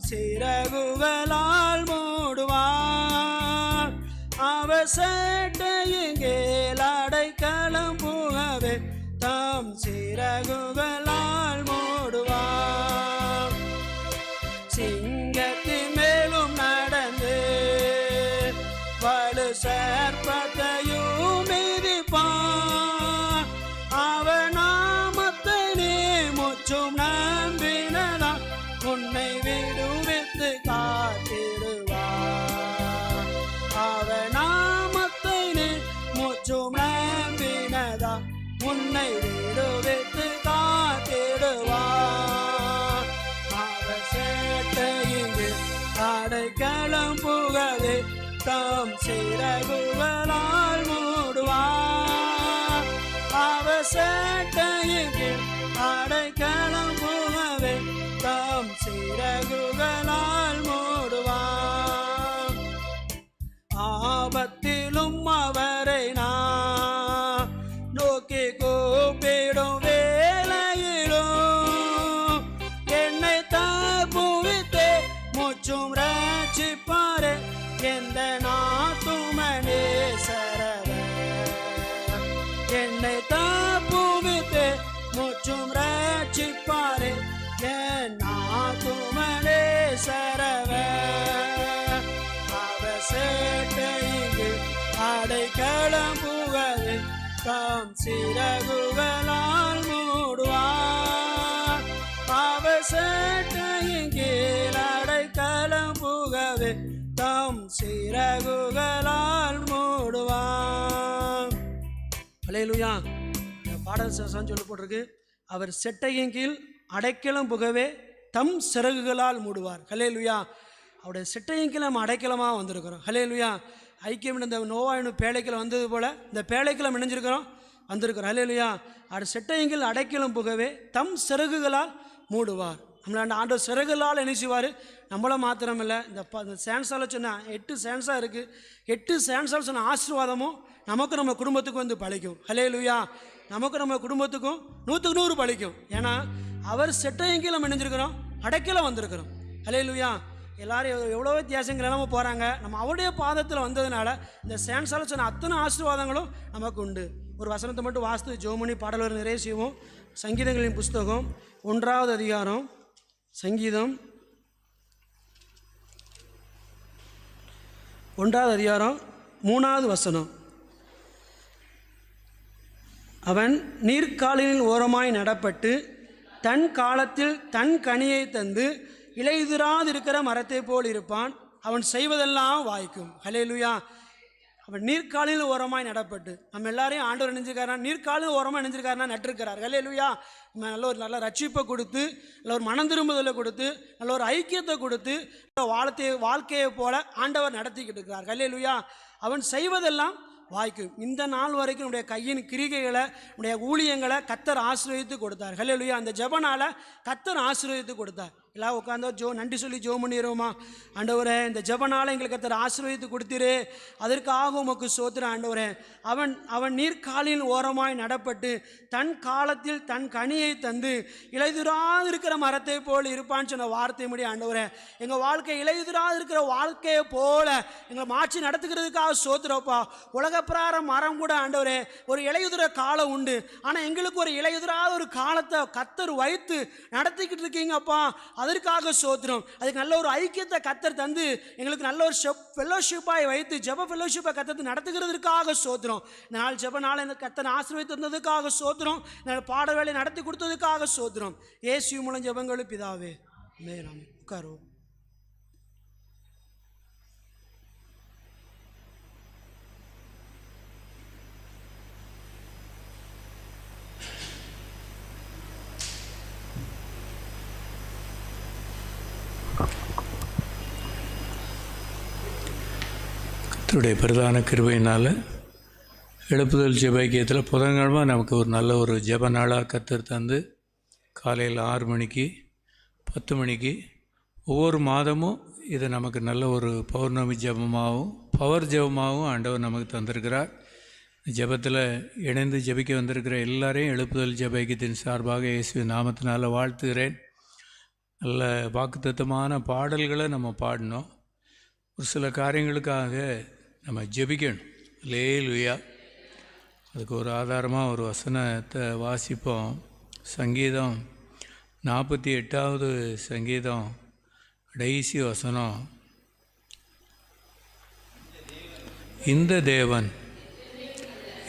சிறகுகளால் மூடுவார். அவர் சேட்டையின் கீழ் அடைக்கலம் புகவே தம் சிறகுகளால் மூடுவார். சிங்கத்தின் மேலும் நடந்து வலு சர்ப்பத்தையும் மிதிப்பார். அவர் நாமத்தை நீ முற்றும் நம்பினதா உன்னை விடுவித்து காத்திடுவார். அவர் நாமத்தை நீ முற்றும் நம்பினதா உன்னை விடுவித்து காத்திடுவார். அவர் சேட்டையிங்கு அடைக்கலம் புகவே தம் சிறகுகளால் மூடுவார். அவர் சேட்டையிங்கு அடைக்கலம் புகவே தம் சிறகுகளால் மூடுவார். ஆபத்திலும் அவரை நான் நோக்கி கூப்பிடும் வேளையிலும் என்னை தப்புவித்தே முற்றும் ரட்சிப்பாரே எந்த நாத்துமனே சரவர். என்னை தப்புவித்தே முற்றும் ரட்சிப்பாரே என் நாத்துமனே சரவர். அவர் சேட்டையிங்கு அடைக்கலம் புகவே தம் சிறகுகளால் மூடுவார். அவர் சேட்டையின் கீழ் அடைக்கலம் புகவே தம் சிறகுகளால் மூடுவார். அல்லேலூயா. இந்த பாடல் சொல்லி போட்டிருக்கு, அவர் செட்டையின் கீழ் அடைக்கலம் புகவே தம் சிறகுகளால் மூடுவார். அல்லேலூயா. அவருடைய செட்டையின் கீழ் நம்ம அடைக்கலமாக வந்திருக்கிறோம். அல்லேலூயா. ஐக்கியம் இந்த நோவாயினும் பேழைக்கில் வந்தது போல் இந்த பேழைக்கில் இணைஞ்சிருக்கிறோம் வந்திருக்கிறோம். அல்லேலூயா. அவர் செட்டையின் கீழ் அடைக்கலம் புகவே தம் சிறகுகளால் மூடுவார். நம்மள ஆண்டவர் சிறகுகளால் என்ன செய்வார்? நம்மள மாத்திரம் இல்லை, இந்த சான்ஸால் சொன்னால் 8 சான்ஸாக இருக்குது. 8 சான்ஸால் சொன்ன ஆசீர்வாதமும் நமக்கு நம்ம குடும்பத்துக்கும் வந்து பழிக்கும். அல்லேலூயா. நமக்கு நம்ம குடும்பத்துக்கும் 100க்கு 100 பழிக்கும். ஏன்னா அவர் செட்டையின் கீழ் நம்ம இணைஞ்சிருக்கிறோம், அடைக்கலம் வந்திருக்கிறோம். அல்லேலூயா. எல்லாரும் எவ்வளோ வித்தியாசங்கள் இல்லாமல் போகிறாங்க. நம்ம அவருடைய பாதத்தில் வந்ததுனால இந்த சான்ஸால் சொன்ன அத்தனை ஆசீர்வாதங்களும் நமக்கு உண்டு. ஒரு வசனத்தை மட்டும் வாஸ்து ஜோமணி பாடல்கள் நிறைய செய்வோம். சங்கீதங்களின் புஸ்தகம் 1வது அதிகாரம், சங்கீதம் 1வது அதிகாரம் 3வது வசனம். அவன் நீர்க்காலின் ஓரமாய் நடப்பட்டு தன் காலத்தில் தன் கனியை தந்து இலையுதிராதிருக்கிற மரத்தை போல் இருப்பான். அவன் செய்வதெல்லாம் வாய்க்கும். அல்லேலூயா. அவன் நீர்க்காலில் ஓரமாய் நடப்பட்டு, நம்ம எல்லாரையும் ஆண்டவர் நினைஞ்சிருக்காருனா நீர்க்காலில் ஓரமாக நினைஞ்சிருக்காருனா நட்டிருக்கிறார். அல்லேலூயா. நல்ல ரட்சிப்பை கொடுத்து, நல்ல ஒரு மனம் திரும்புதலை கொடுத்து, நல்ல ஒரு ஐக்கியத்தை கொடுத்து வாழ்க்கையை போல ஆண்டவர் நடத்திக்கிட்டு இருக்கிறார். அல்லேலூயா. அவன் செய்வதெல்லாம் வாய்க்கும். இந்த நாள் வரைக்கும் நம்முடைய கையின் கிரிகைகளை, நம்முடைய ஊழியங்களை கர்த்தர் ஆசீர்வதித்து கொடுத்தார். அல்லேலூயா. அந்த ஜெபனால கர்த்தர் ஆசீர்வதித்து கொடுத்தார். எல்லாம் உட்காந்தோ நன்றி சொல்லி ஜெபம் பண்ணிடுவோமா? ஆண்டவரே, இந்த ஜெபனால எங்களுக்கு கர்த்தர் ஆசீர்வதித்து கொடுத்தீரே, அதற்காக உமக்கு ஸ்தோத்திரம் ஆண்டவரே. அவன் நீர்க்காலின் ஓரமாய் நடப்பட்டு தன் காலத்தில் தன் கனியை தந்து இலையுதிராது இருக்கிற மரத்தை போல் இருப்பான்னு சொன்ன வார்த்தை முடி ஆண்டவரே, எங்கள் வாழ்க்கை இலையுதிராது இருக்கிற வாழ்க்கையை போல எங்களை மாற்றி நடத்துக்கிறதுக்காக ஸ்தோத்திரப்பா. உலக பிரகாரம் மரம் கூட ஆண்டவரே ஒரு இலையுதிர காலம் உண்டு. ஆனால் எங்களுக்கு ஒரு இலையுதிராத ஒரு காலத்தை கர்த்தர் வைத்து நடத்திக்கிட்டு இருக்கீங்கப்பா. அதற்காக ஸ்தோத்திரம். அதுக்கு நல்ல ஒரு ஐக்கியத்தை கர்த்தர் தந்து எங்களுக்கு நல்ல ஒரு ஃபெல்லோஷிப்பாய் வைத்து ஜெப ஃபெல்லோஷிப்பை கர்த்தர் நடத்துகிறதுக்காக ஸ்தோத்திரம். இந்த நாள் ஜெப நாள் இந்த கர்த்தர் ஆசீர்வதித்து தந்ததுக்காக ஸ்தோத்திரம். பாட வேலை நடத்தி கொடுத்ததுக்காக ஸ்தோத்திரம். இயேசு மூலம் ஜெபங்கள் பிதாவே. ஆமென். உட்காருவோம். கர்த்தருடைய பிரதான கிருபையினால் எழுப்புதல் ஜெபக்கியத்தில் புதன்கிழமை நமக்கு ஒரு நல்ல ஒரு ஜெப நாளாக கர்த்தர் தந்து காலையில் 6 மணிக்கு 10 மணிக்கு ஒவ்வொரு மாதமும் இது நமக்கு நல்ல ஒரு பௌர்ணமி ஜெபமாகவும் பவர் ஜெபமாகவும் ஆண்டவர் நமக்கு தந்திருக்கிறார். ஜெபத்தில் இணைந்து ஜெபிக்க வந்திருக்கிற எல்லாரையும் எழுப்புதல் ஜெபக்கியத்தின் சார்பாக இயேசுவின் நாமத்தினால் வாழ்த்துகிறேன். நல்ல வாக்குத்தத்தமான பாடல்களை நம்ம பாடணும். ஒரு சில காரியங்களுக்காக நம்ம ஜெபிக்கணும். அல்லேலூயா. அதுக்கு ஒரு ஆதாரமாக ஒரு வசனத்தை வாசிப்போம். சங்கீதம் 48வது சங்கீதம் கடைசி வசனம். இந்த தேவன்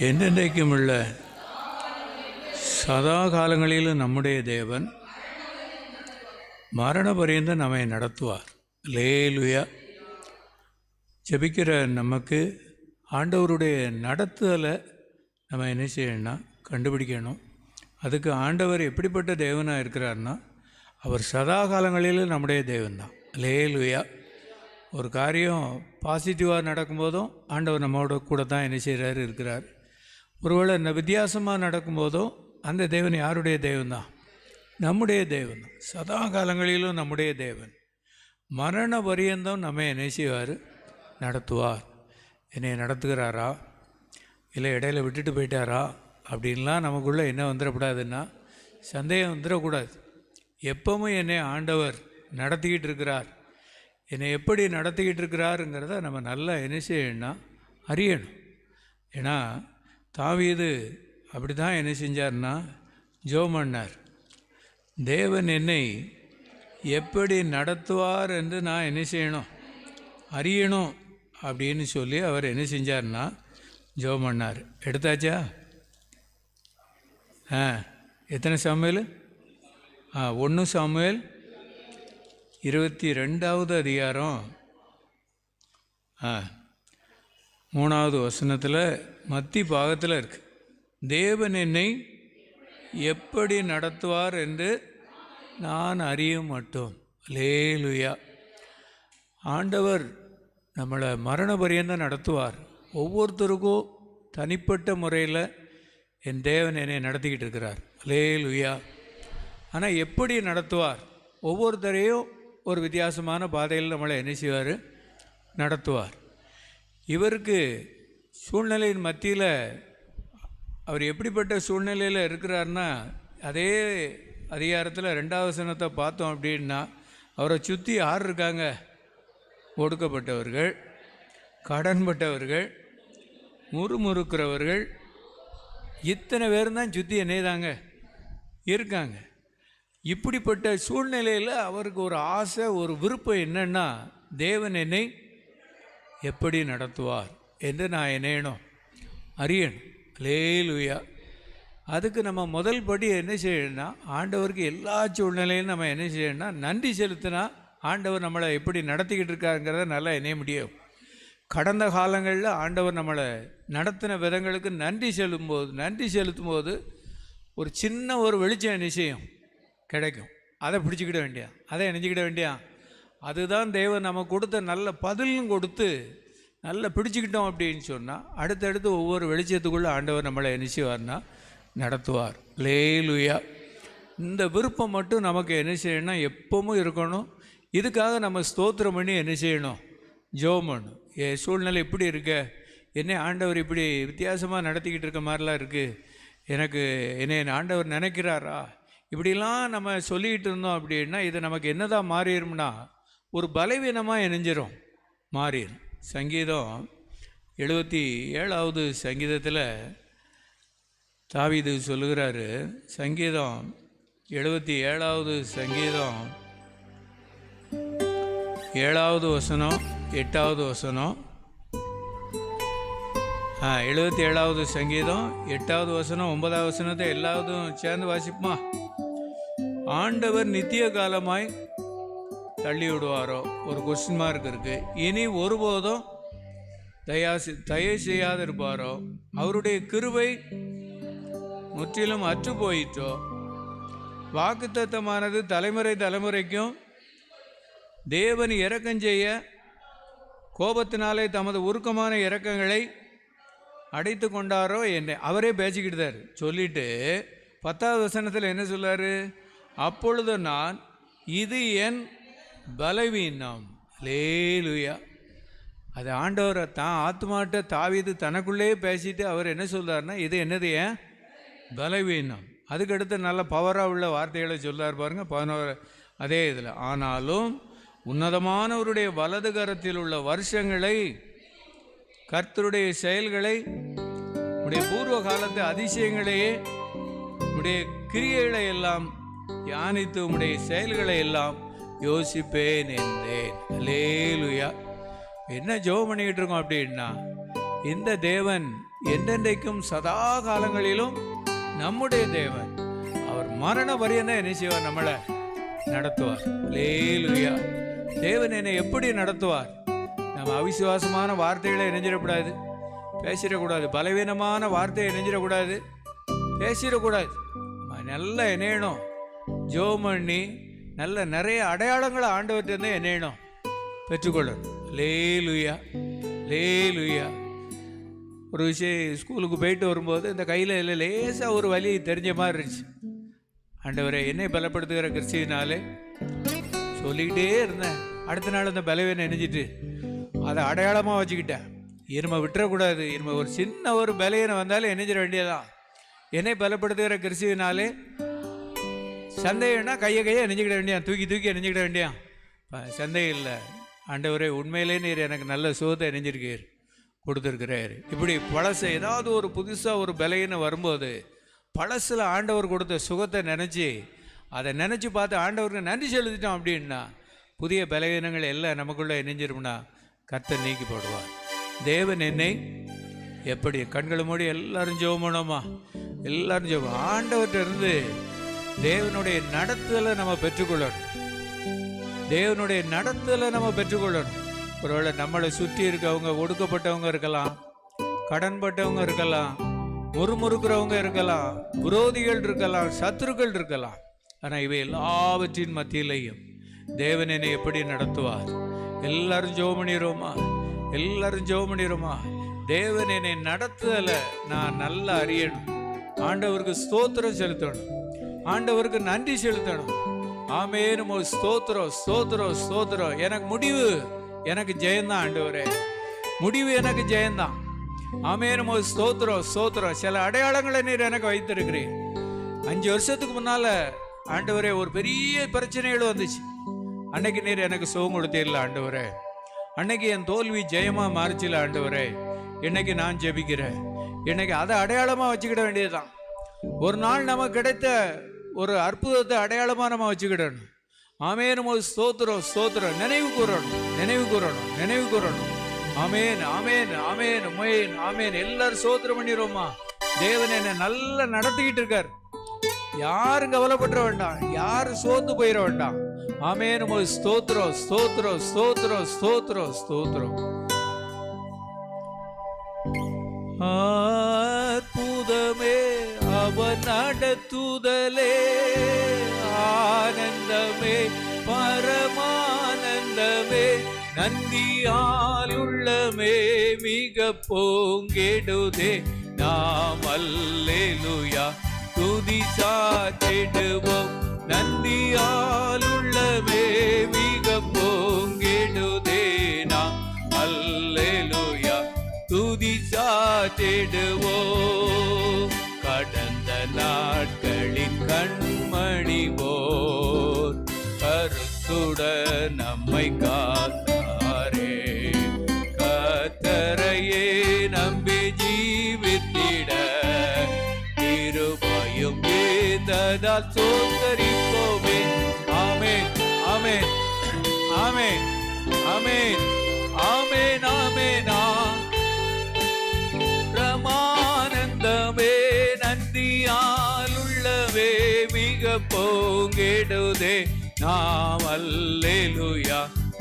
என்றென்றைக்கும் உள்ள சதா காலங்களிலும் நம்முடைய தேவன் மரண பரியந்தம் நம்மை நடத்துவார். அல்லேலூயா. ஜெபிக்கிற நமக்கு ஆண்டவருடைய நடத்துதலை நம்ம என்ன செய்யணும்னா கண்டுபிடிக்கணும். அதுக்கு ஆண்டவர் எப்படிப்பட்ட தேவனாக இருக்கிறார்னா, அவர் சதா காலங்களிலும் நம்முடைய தேவன்தான். அல்லேலூயா. ஒரு காரியம் பாசிட்டிவாக நடக்கும்போதும் ஆண்டவர் நம்மளோட கூட தான் என்ன செய்கிறாரு இருக்கிறார். ஒருவேளை வித்தியாசமாக நடக்கும்போதும் அந்த தேவன் யாருடைய தேவன் தான்? நம்முடைய தேவன் தான். சதா காலங்களிலும் நம்முடைய தேவன் மரண பரியந்தம் நம்ம என்ன செய்வார்? நடத்துவார். என்னை நடத்துகிறாரா இல்லை இடையில விட்டுட்டு போயிட்டாரா அப்படின்லாம் நமக்குள்ளே என்ன வந்துடக்கூடாதுன்னா சந்தேகம் வந்துடக்கூடாது. எப்பவும் என்னை ஆண்டவர் நடத்திக்கிட்டு இருக்கிறார். என்னை எப்படி நடத்திக்கிட்டு இருக்கிறாருங்கிறத நம்ம நல்லா என்ன செய்யணும்னா அறியணும். ஏன்னா தாவீது அப்படி தான் என்ன செஞ்சார்னா ஜெபம் பண்ணார். தேவன் என்னை எப்படி நடத்துவார் என்று நான் என்ன செய்யணும்? அறியணும் அப்படின்னு சொல்லி அவர் என்ன செஞ்சார்னா ஜெபம் பண்ணார். எடுத்தாச்சா? எத்தனை சாமுவேல்? 1 சாமுவேல் 22வது அதிகாரம் 3வது வசனத்தில் மத்தி பாகத்தில் இருக்கு. தேவன் என்னை எப்படி நடத்துவார் என்று நான் அறிய மாட்டோம். அல்லேலூயா. ஆண்டவர் நம்மளை மரண பரியந்தம் நடத்துவார். ஒவ்வொருத்தருக்கும் தனிப்பட்ட முறையில் என் தேவன் என்னை நடத்திக்கிட்டு இருக்கிறார். அல்லேலூயா. ஆனால் எப்படி நடத்துவார்? ஒவ்வொருத்தரையும் ஒரு வித்தியாசமான பாதையில் நம்மளை என்ன செய்வார்? நடத்துவார். இவருக்கு சூழ்நிலையின் மத்தியில் அவர் எப்படிப்பட்ட சூழ்நிலையில் இருக்கிறார்னா, அதே அதிகாரத்தில் 2வது வசனத்தை பார்த்தோம் அப்படின்னா, அவரை சுற்றி யார் இருக்காங்க? ஒடுக்கப்பட்டவர்கள், கடன்பட்டவர்கள், முறுமுறுக்கிறவர்கள், இத்தனை பேரும் தான் சுற்றி என்னதாங்க இருக்காங்க. இப்படிப்பட்ட சூழ்நிலையில் அவருக்கு ஒரு ஆசை, ஒரு விருப்பம் என்னன்னா, தேவன் என்னை எப்படி நடத்துவார் என்று நான் என்னணும் அறியணும். அல்லேலூயா. அதுக்கு நம்ம முதல் படி என்ன செய்யணும்னா, ஆண்டவருக்கு எல்லா சூழ்நிலையிலும் நம்ம என்ன செய்யணும்னா நன்றி செலுத்தினா ஆண்டவர் நம்மளை எப்படி நடத்திக்கிட்டு இருக்காருங்கிறத நல்லா இணைய முடியும். கடந்த காலங்களில் ஆண்டவர் நம்மளை நடத்தின விதங்களுக்கு நன்றி செலுத்தும் போது ஒரு சின்ன ஒரு வெளிச்சம் நிச்சயம் கிடைக்கும். அதை பிடிச்சிக்கிட வேண்டியா, அதை இணைஞ்சிக்கிட வேண்டியா. அதுதான் தேவன் நம்ம கொடுத்த நல்ல பதிலும் கொடுத்து நல்லா பிடிச்சிக்கிட்டோம் அப்படின்னு சொன்னால் அடுத்தடுத்து ஒவ்வொரு வெளிச்சத்துக்குள்ளே ஆண்டவர் நம்மளை என்ன செய்வார்னா நடத்துவார். அல்லேலூயா. இந்த விருப்பம் மட்டும் நமக்கு என்ன செய்யணும்னா எப்பவும் இருக்கணும். இதுக்காக நம்ம ஸ்தோத்திரம் பண்ணி என்ன செய்யணும்? ஜெபம் பண்ணணும். என் சூழ்நிலை இப்படி இருக்க, என்னை ஆண்டவர் இப்படி வித்தியாசமாக நடத்திக்கிட்டு இருக்க மாதிரிலாம் இருக்குது, எனக்கு என்னை ஆண்டவர் நினைக்கிறாரா, இப்படிலாம் நம்ம சொல்லிக்கிட்டு இருந்தோம் அப்படின்னா இது நமக்கு என்னதான் மாறிடும்னா ஒரு பலவீனமாக இணைஞ்சிரும், மாறிடும். சங்கீதம் 77வது சங்கீதத்தில் தாவீது சொல்லுகிறாரு. சங்கீதம் 77வது சங்கீதம் 7வது வசனம் 8வது வசனம். 77வது சங்கீதம் 8வது வசனம் 9வது வசனத்தை எல்லாவதும் சேர்ந்து வாசிப்போமா? ஆண்டவர் நித்திய காலமாய் தள்ளி விடுவாரோ? ஒரு கொஸ்டின் மார்க் இருக்கு. இனி ஒருபோதும் தயை செய்யாது இருப்பாரோ? அவருடைய கிருபை முற்றிலும் அற்று போயிற்றோ? வாக்குத்தத்தமானது தலைமுறைக்கும் தேவன் இரக்கம் செய்ய கோபத்தினாலே தமது உருக்கமான இரக்கங்களை அடைத்து கொண்டாரோ என்ன? அவரே பேசிக்கிட்டுதார். சொல்லிட்டு 10வது வசனத்தில் என்ன சொல்லாரு? அப்பொழுது நான் இது என் பலவீனம். அல்லேலூயா. அது ஆண்டவரை தான் ஆத்மாட்ட தாவீது தனக்குள்ளே பேசிட்டு அவர் என்ன சொல்றாருன்னா, இது என்னது ஏன் பலவீனம். அதுக்கடுத்து நல்ல பவராக உள்ள வார்த்தைகளை சொல்லார் பாருங்க. அதே இதில் ஆனாலும் உன்னதமானவருடைய வலது கரத்தில் உள்ள வருஷங்களை, கர்த்தருடைய செயல்களை, உடைய பூர்வ காலத்து அதிசயங்களையே, உடைய கிரியைகளை எல்லாம் தியானித்து உடைய செயல்களை எல்லாம் யோசிப்பேன் என்றேன். அல்லேலூயா. என்ன ஜெபம் பண்ணிக்கிட்டு இருக்கோம் அப்படின்னா, இந்த தேவன் என்றென்றைக்கும் சதா காலங்களிலும் நம்முடைய தேவன். அவர் மரண பரியந்தம் என்ன செய்வார்? நம்மளை நடத்துவார். அல்லேலூயா. தேவன் என்னை எப்படி நடத்துவார்? நம்ம அவிசுவாசமான வார்த்தைகளை இணைஞ்சிடக்கூடாது, பேசிடக்கூடாது. பலவீனமான வார்த்தையை இணைஞ்சிடக்கூடாது, பேசிடக்கூடாது. நல்லா இணையணும். ஜெபம் பண்ணி நல்ல நிறைய அடையாளங்களை ஆண்டவர்கிட்ட இணையணும், பெற்றுக்கொள்ளணும். அல்லேலூயா, அல்லேலூயா. ஒரு விஷயம், ஸ்கூலுக்கு போயிட்டு வரும்போது இந்த கையில் லேசாக ஒரு வலி தெரிஞ்ச மாதிரி இருந்துச்சு. ஆண்டவரே என்னை பலப்படுத்துகிற கிறிஸ்துவினாலே சொல்லிக்கிட்டே இருந்தேன். அடுத்த நாள் அந்த பலவீனம் இணைஞ்சிட்டு அதை அடையாளமாக வச்சுக்கிட்டேன். இருமை விட்டுறக்கூடாது. இருமை ஒரு சின்ன ஒரு பலவீனம் வந்தாலும் இணைஞ்சிட வேண்டியதான். என்னை பலப்படுத்துகிற கிறிஸ்துவினாலே சந்தேகம்னா கையை இணைஞ்சிக்கிட வேண்டியான், தூக்கி இணைஞ்சிக்கிட வேண்டியான். சந்தேகம் இல்லை. ஆண்டவரே உண்மையிலே நீர் எனக்கு நல்ல சுகத்தை இணைஞ்சிருக்கீர், கொடுத்துருக்கிறார். இப்படி பழச ஏதாவது ஒரு புதுசாக ஒரு பலவீனம் வரும்போது பழசில் ஆண்டவர் கொடுத்த சுகத்தை நினச்சி அதை நினச்சி பார்த்து ஆண்டவருக்கு நன்றி செலுத்திட்டோம் அப்படின்னா புதிய பலவீனங்கள் எல்லாம் நமக்குள்ளே இணைஞ்சிரும்னா கர்த்தர் நீக்கி போடுவார். தேவன் என்னை எப்படி கண்களை மூடி எல்லாரும் ஜெபம் பண்ணோமா? எல்லாரும் ஜெபம். ஆண்டவர்கிட்ட இருந்து தேவனுடைய நடத்துதலை நம்ம பெற்றுக்கொள்ளணும். தேவனுடைய நடத்துதலை நம்ம பெற்றுக்கொள்ளணும். ஒருவேளை நம்மளை சுற்றி இருக்கவங்க ஒடுக்கப்பட்டவங்க இருக்கலாம், கடன்பட்டவங்க இருக்கலாம், முறுமுறுக்கிறவங்க இருக்கலாம், விரோதிகள் இருக்கலாம், சத்துருக்கள் இருக்கலாம். ஆனால் இவை எல்லாவற்றின் மத்தியிலையும் தேவன் என்னை எப்படி நடத்துவார்? எல்லாரும் ஜெபம் பண்ணிடுவோமா? எல்லாரும் ஜெபம் பண்ணிடுவோமா? தேவன் என்னை நடத்துதலை நான் நல்லா அறியணும். ஆண்டவருக்கு ஸ்தோத்திரம் செலுத்தணும், ஆண்டவருக்கு நன்றி செலுத்தணும். ஆமென். ஸ்தோத்திரம், ஸ்தோத்திரம், ஸ்தோத்திரம். எனக்கு முடிவு, எனக்கு ஜெயந்தான் ஆண்டவரே, முடிவு எனக்கு ஜெயந்தான். ஆமென். ஸ்தோத்திரம், ஸ்தோத்திரம். சில அடையாளங்களை நீர் எனக்கு வைத்திருக்கிறீர். 5 வருஷத்துக்கு முன்னால ஆண்டவரே ஒரு பெரிய பிரச்சனைகள் வந்துச்சு. அன்னைக்கு நீர் எனக்கு சுகம் கொடுத்தீர்ல ஆண்டவரே. அன்னைக்கு என் தோல்வி ஜெயமா மாறிச்சில ஆண்டவரே. இன்னைக்கு நான் ஜெபிக்கிறேன். இன்னைக்கு அதை அடையாளமா வச்சுக்கிட வேண்டியதுதான். ஒரு நாள் நமக்கு கிடைத்த ஒரு அற்புதத்தை அடையாளமா நம்ம வச்சுக்கிடணும். ஆமென். ஸ்தோத்திரம், ஸ்தோத்திரம். நினைவு கூறணும், நினைவு கூறணும், நினைவு கூறணும். ஆமென், ஆமென், ஆமென், ஆமென், ஆமென். எல்லாரும் ஸ்தோத்திரம் பண்ணிடுவோமா? தேவன் என்னை நல்லா நடத்திக்கிட்டு இருக்கார். யாரும் கவலைப்பட வேண்டாம், யாரும் சோர்ந்து போயிட வேண்டாம். ஆமென். ஸ்தோத்திரம், ஸ்தோத்திரம், ஸ்தோத்திரம், ஸ்தோத்திரம், ஸ்தோத்திரம். அற்புதமே அவர் நடத்துதலே, ஆனந்தமே பரமானந்தமே, நந்தியால் உள்ளமே மிக பொங்கிடுதே. நாம் அல்லேலூயா துதி சாற்றிடுவோம். நந்தியால் உள்ளமே மிக பொங்கிடுதே. நாம் அல்லேலூயா துதி சாற்றிடுவோம். கடந்த நாட்களின் கண்மணி போர் கருத்துடன் நம்மை காத்தாரே. கர்த்தரையே நம்பி ஜீவித்திட கிருபையும் வேததால் சோதரிப்போமே. ஆமென், ஆமென், ஆமென், ஆமென், ஆமென், ஆமென். பிரமானந்தமே நந்தியால் உள்ளவே மிக பொங்கிடுதே. நாம் அல்லேலூயா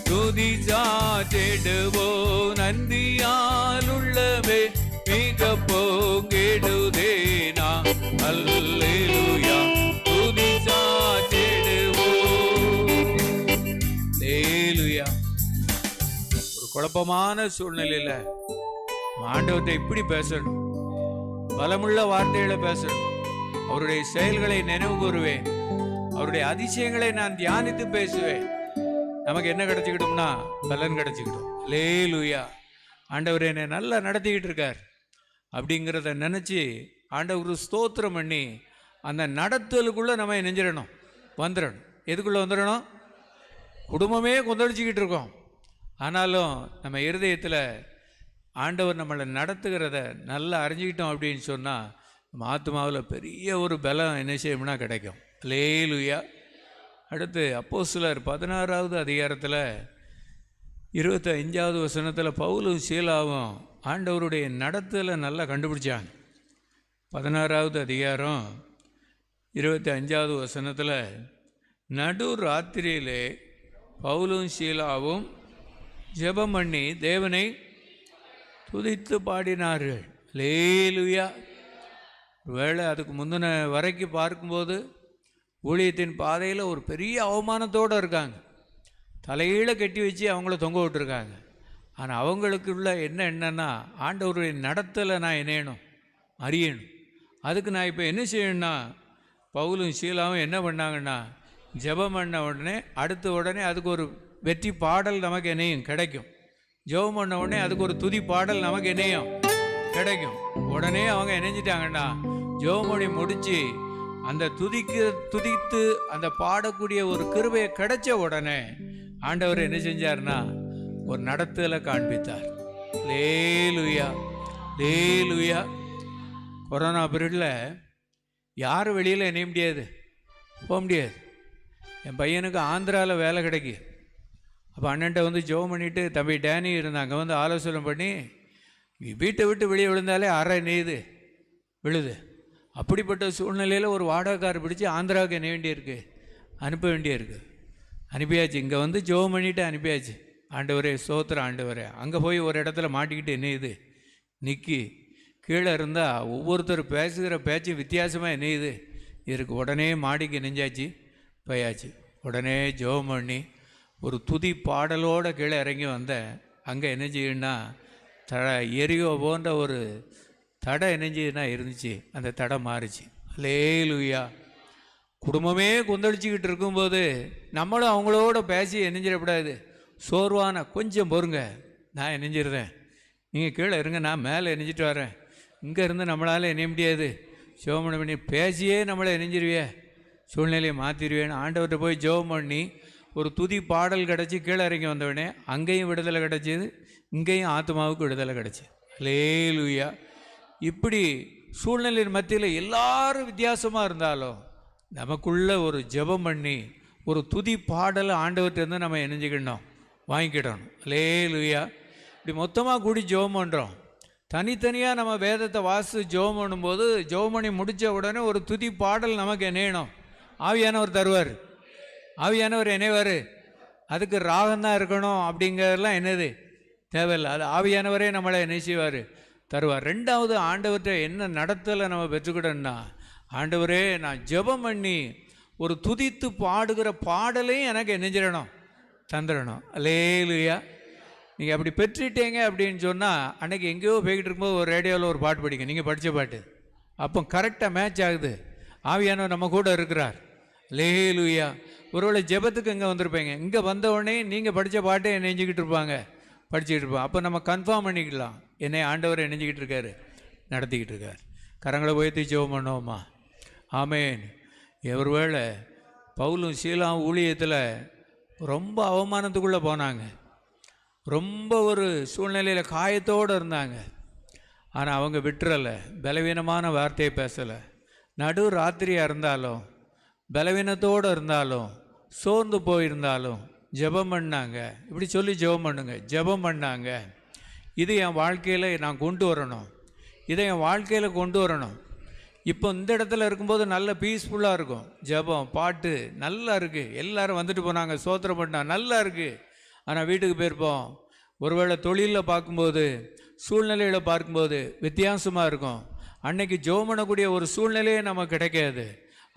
துதி சாற்றிடுவோம். நந்தியால் உள்ளவே மிக பொங்கிடுதே. நாம் அல்லேலூயா துதி சாற்றிடுவோம். அல்லேலூயா. ஒரு குழப்பமான சூழ்நிலையில ஆண்டவர்கிட்ட இப்படி பேசணும், பலமுள்ள வார்த்தைகளை பேசணும். அவருடைய செயல்களை நினைவு கூறுவேன், அவருடைய அதிசயங்களை நான் தியானித்து பேசுவேன். நமக்கு என்ன கிடைச்சிக்கிட்டோம்னா பலன் கிடைச்சிக்கிட்டோம். அல்லேலூயா. ஆண்டவர் என்னை நல்லா நடத்திக்கிட்டு இருக்கார் அப்படிங்கிறத நினச்சி ஆண்டவர் ஸ்தோத்திரம் பண்ணி அந்த நடத்தலுக்குள்ளே நம்ம நெஞ்சிடணும், வந்துடணும். எதுக்குள்ளே வந்துடணும்? குடும்பமே கொந்தளிச்சிக்கிட்டு இருக்கோம். ஆனாலும் நம்ம இருதயத்தில் ஆண்டவர் நம்மளை நடத்துகிறத நல்லா அறிஞ்சிக்கிட்டோம் அப்படின்னு சொன்னால் நம்ம ஆத்மாவில் பெரிய ஒரு பலம் என்ன செய்யணும்னா கிடைக்கும். அல்லேலூயா. அடுத்து அப்போஸ்தலர் 16வது அதிகாரத்தில் 25வது வசனத்தில் பவுலும் சீலாவும் ஆண்டவருடைய நடத்தலை நல்லா கண்டுபிடிச்சாங்க. 16வது அதிகாரம் 25வது வசனத்தில் நடு ராத்திரியிலே பவுலும் சீலாவும் ஜெபம் பண்ணி தேவனை துதித்து பாடினார்கள். அல்லேலூயா. ஒருவேளை அதுக்கு முந்தின வரைக்கும் பார்க்கும்போது ஊழியத்தின் பாதையில் ஒரு பெரிய அவமானத்தோடு இருக்காங்க. தலையீழ கட்டி வச்சு அவங்கள தொங்க விட்டுருக்காங்க. ஆனால் அவங்களுக்குள்ள என்னென்னா ஆண்டவருடைய நடத்தலை நான் இணையணும், அறியணும். அதுக்கு நான் இப்போ என்ன செய்யணும்னா பவுலும் சீலாவும் என்ன பண்ணாங்கன்னா ஜெபம் பண்ண உடனே உடனே அதுக்கு ஒரு வெற்றி பாடல் நமக்கு இணையும் கிடைக்கும். ஜெபம் பண்ண உடனே அதுக்கு ஒரு துதி பாடல் நமக்கு இணையும் கிடைக்கும். உடனே அவங்க இணைஞ்சிட்டாங்கன்னா ஜெபம் பண்ணி முடித்து அந்த துதித்து அந்த பாடக்கூடிய ஒரு கிருபையை கிடைச்ச உடனே ஆண்டவர் என்ன செஞ்சார்னா ஒரு நடத்தலை காண்பித்தார். லேலுயா லேலுயா. கொரோனா பீரியடில் யாரும் வெளியில் இணைய முடியாது, போக முடியாது. என் பையனுக்கு ஆந்திராவில் வேலை கிடைக்கி. அப்போ அண்ணன்ட்ட வந்து ஜெபம் பண்ணிவிட்டு தம்பி டேனி இருந்தாங்க வந்து ஆலோசனை பண்ணி வீட்டை விட்டு வெளியே விழுந்தாலே அரை நெய்து விழுது. அப்படிப்பட்ட சூழ்நிலையில் ஒரு வாடகைக்காரர் பிடிச்சி ஆந்திராவுக்கு என்ன வேண்டியிருக்கு, அனுப்ப வேண்டியிருக்கு. அனுப்பியாச்சு. இங்கே வந்து ஜெபம் பண்ணிவிட்டு அனுப்பியாச்சு. ஆண்டவரே சோத்திரம் ஆண்டவரே. அங்கே போய் ஒரு இடத்துல மாட்டிக்கிட்டு என்னையுது நிற்கி கீழே இருந்தால் ஒவ்வொருத்தர் பேசுகிற பேச்சு வித்தியாசமாக என்னையுது. இதுக்கு உடனே மாடிக்கு நெஞ்சாச்சு போயாச்சு. உடனே ஜெபம் பண்ணி ஒரு துதி பாடலோடு கீழே இறங்கி வந்தேன். அங்கே என்ன செய்யுன்னா எரியோ போன்ற ஒரு தடை என்னஞ்சுன்னா இருந்துச்சு. அந்த தடை மாறிச்சு. அல்லேலூயா. குடும்பமே கொந்தளிச்சிக்கிட்டு இருக்கும்போது நம்மளும் அவங்களோட பேசி என்னஞ்சிடக்கூடாது. சோர்வான கொஞ்சம் பொறுங்க, நான் என்னஞ்சிடுறேன், நீங்கள் கீழே இருங்க, நான் மேலே எரிஞ்சிட்டு வரேன். இங்கே இருந்து நம்மளால் இணைய முடியாது. ஜெபம் பண்ணி பேசியே நம்மளை இணைஞ்சிருவே, சூழ்நிலையை மாற்றிடுவேன்னு ஆண்டவர்கிட்ட போய் ஜெபம் பண்ணி ஒரு துதி பாடல் கிடச்சி கீழே இறங்கி வந்தவுடனே அங்கேயும் விடுதலை கிடச்சிது, இங்கேயும் ஆத்மாவுக்கு விடுதலை கிடச்சி. அல்லேலூயா. இப்படி சூழ்நிலையின் மத்தியில் எல்லாரும் வித்தியாசமாக இருந்தாலும் நமக்குள்ள ஒரு ஜெபம் பண்ணி ஒரு துதி பாடலை ஆண்டவர்கிட்டருந்து நம்ம இணைஞ்சிக்கிடணும், வாங்கிக்கிடணும். அல்லேலூயா. இப்படி மொத்தமாக கூடி ஜெபம் பண்ணுறோம். தனித்தனியாக நம்ம வேதத்தை வாசித்து ஜெபம் பண்ணும்போது ஜெபம் பண்ணி முடித்த உடனே ஒரு துதி பாடல் நமக்கு இணையணும். ஆவியானவர் தருவார், ஆவியானவர் இணைவார். அதுக்கு ராகம்தான் இருக்கணும் அப்படிங்கிறதெல்லாம் என்னது தேவையில்லை. அது ஆவியானவரே நம்மளை என்ன செய்வார், தருவார். ரெண்டாவது ஆண்டவர்கிட்ட என்ன நடத்தலை நம்ம பெற்றுக்கிட்டோம்னா, ஆண்டவரே நான் ஜெபம் பண்ணி ஒரு துதித்து பாடுகிற பாடலையும் எனக்கு நெஞ்சிடணும், தந்துடணும். அல்லேலூயா. நீங்கள் அப்படி பெற்றுட்டீங்க அப்படின்னு சொன்னால் அன்றைக்கி எங்கேயோ போய்கிட்டு இருக்கும்போது ஒரு ரேடியோவில் ஒரு பாட்டு படிங்க, நீங்கள் படித்த பாட்டு, அப்போ கரெக்டாக மேட்ச் ஆகுது. ஆவியானவர் நம்ம கூட இருக்கிறார். அல்லேலூயா. ஒருவேளை ஜெபத்துக்கு இங்கே வந்திருப்பீங்க, இங்கே வந்த உடனே நீங்கள் படித்த பாட்டை நெஞ்சிக்கிட்டு இருப்பாங்க, படிச்சுக்கிட்டு இருப்போம். அப்போ நம்ம கன்ஃபார்ம் பண்ணிக்கலாம், என்னை ஆண்டவர் நெஞ்சிக்கிட்டு இருக்காரு, நடத்திக்கிட்டு இருக்கார். கரங்களை உயர்த்தி ஜெபம் பண்ணுவோமா? ஆமேன். ஒருவேளை பவுலும் சீலாவும் ஊழியத்தில் ரொம்ப அவமானத்துக்குள்ளே போனாங்க, ரொம்ப ஒரு சூழ்நிலையில் காயத்தோடு இருந்தாங்க. ஆனால் அவங்க விட்டுறலை, பலவீனமான வார்த்தையை பேசலை. நடு ராத்திரியாக இருந்தாலும் பலவீனத்தோடு இருந்தாலும் சோர்ந்து போயிருந்தாலும் ஜெபம் பண்ணாங்க. இப்படி சொல்லி ஜெபம் பண்ணுங்க, ஜெபம் பண்ணாங்க. இது என் வாழ்க்கையில் நான் கொண்டு வரணும், இதை என் வாழ்க்கையில் கொண்டு வரணும். இப்போ இந்த இடத்துல இருக்கும்போது நல்ல பீஸ்ஃபுல்லாக இருக்கும், ஜெபம் பாட்டு நல்லா இருக்குது, எல்லோரும் வந்துட்டு போனாங்க, சோத்திரம் பண்ணா நல்லா இருக்குது. ஆனால் வீட்டுக்கு போயிருப்போம், ஒருவேளை தொழிலில் பார்க்கும்போது சூழ்நிலையில் பார்க்கும்போது வித்தியாசமாக இருக்கும். அன்னைக்கு ஜெபம் பண்ணக்கூடிய ஒரு சூழ்நிலையே நமக்கு கிடைக்காது.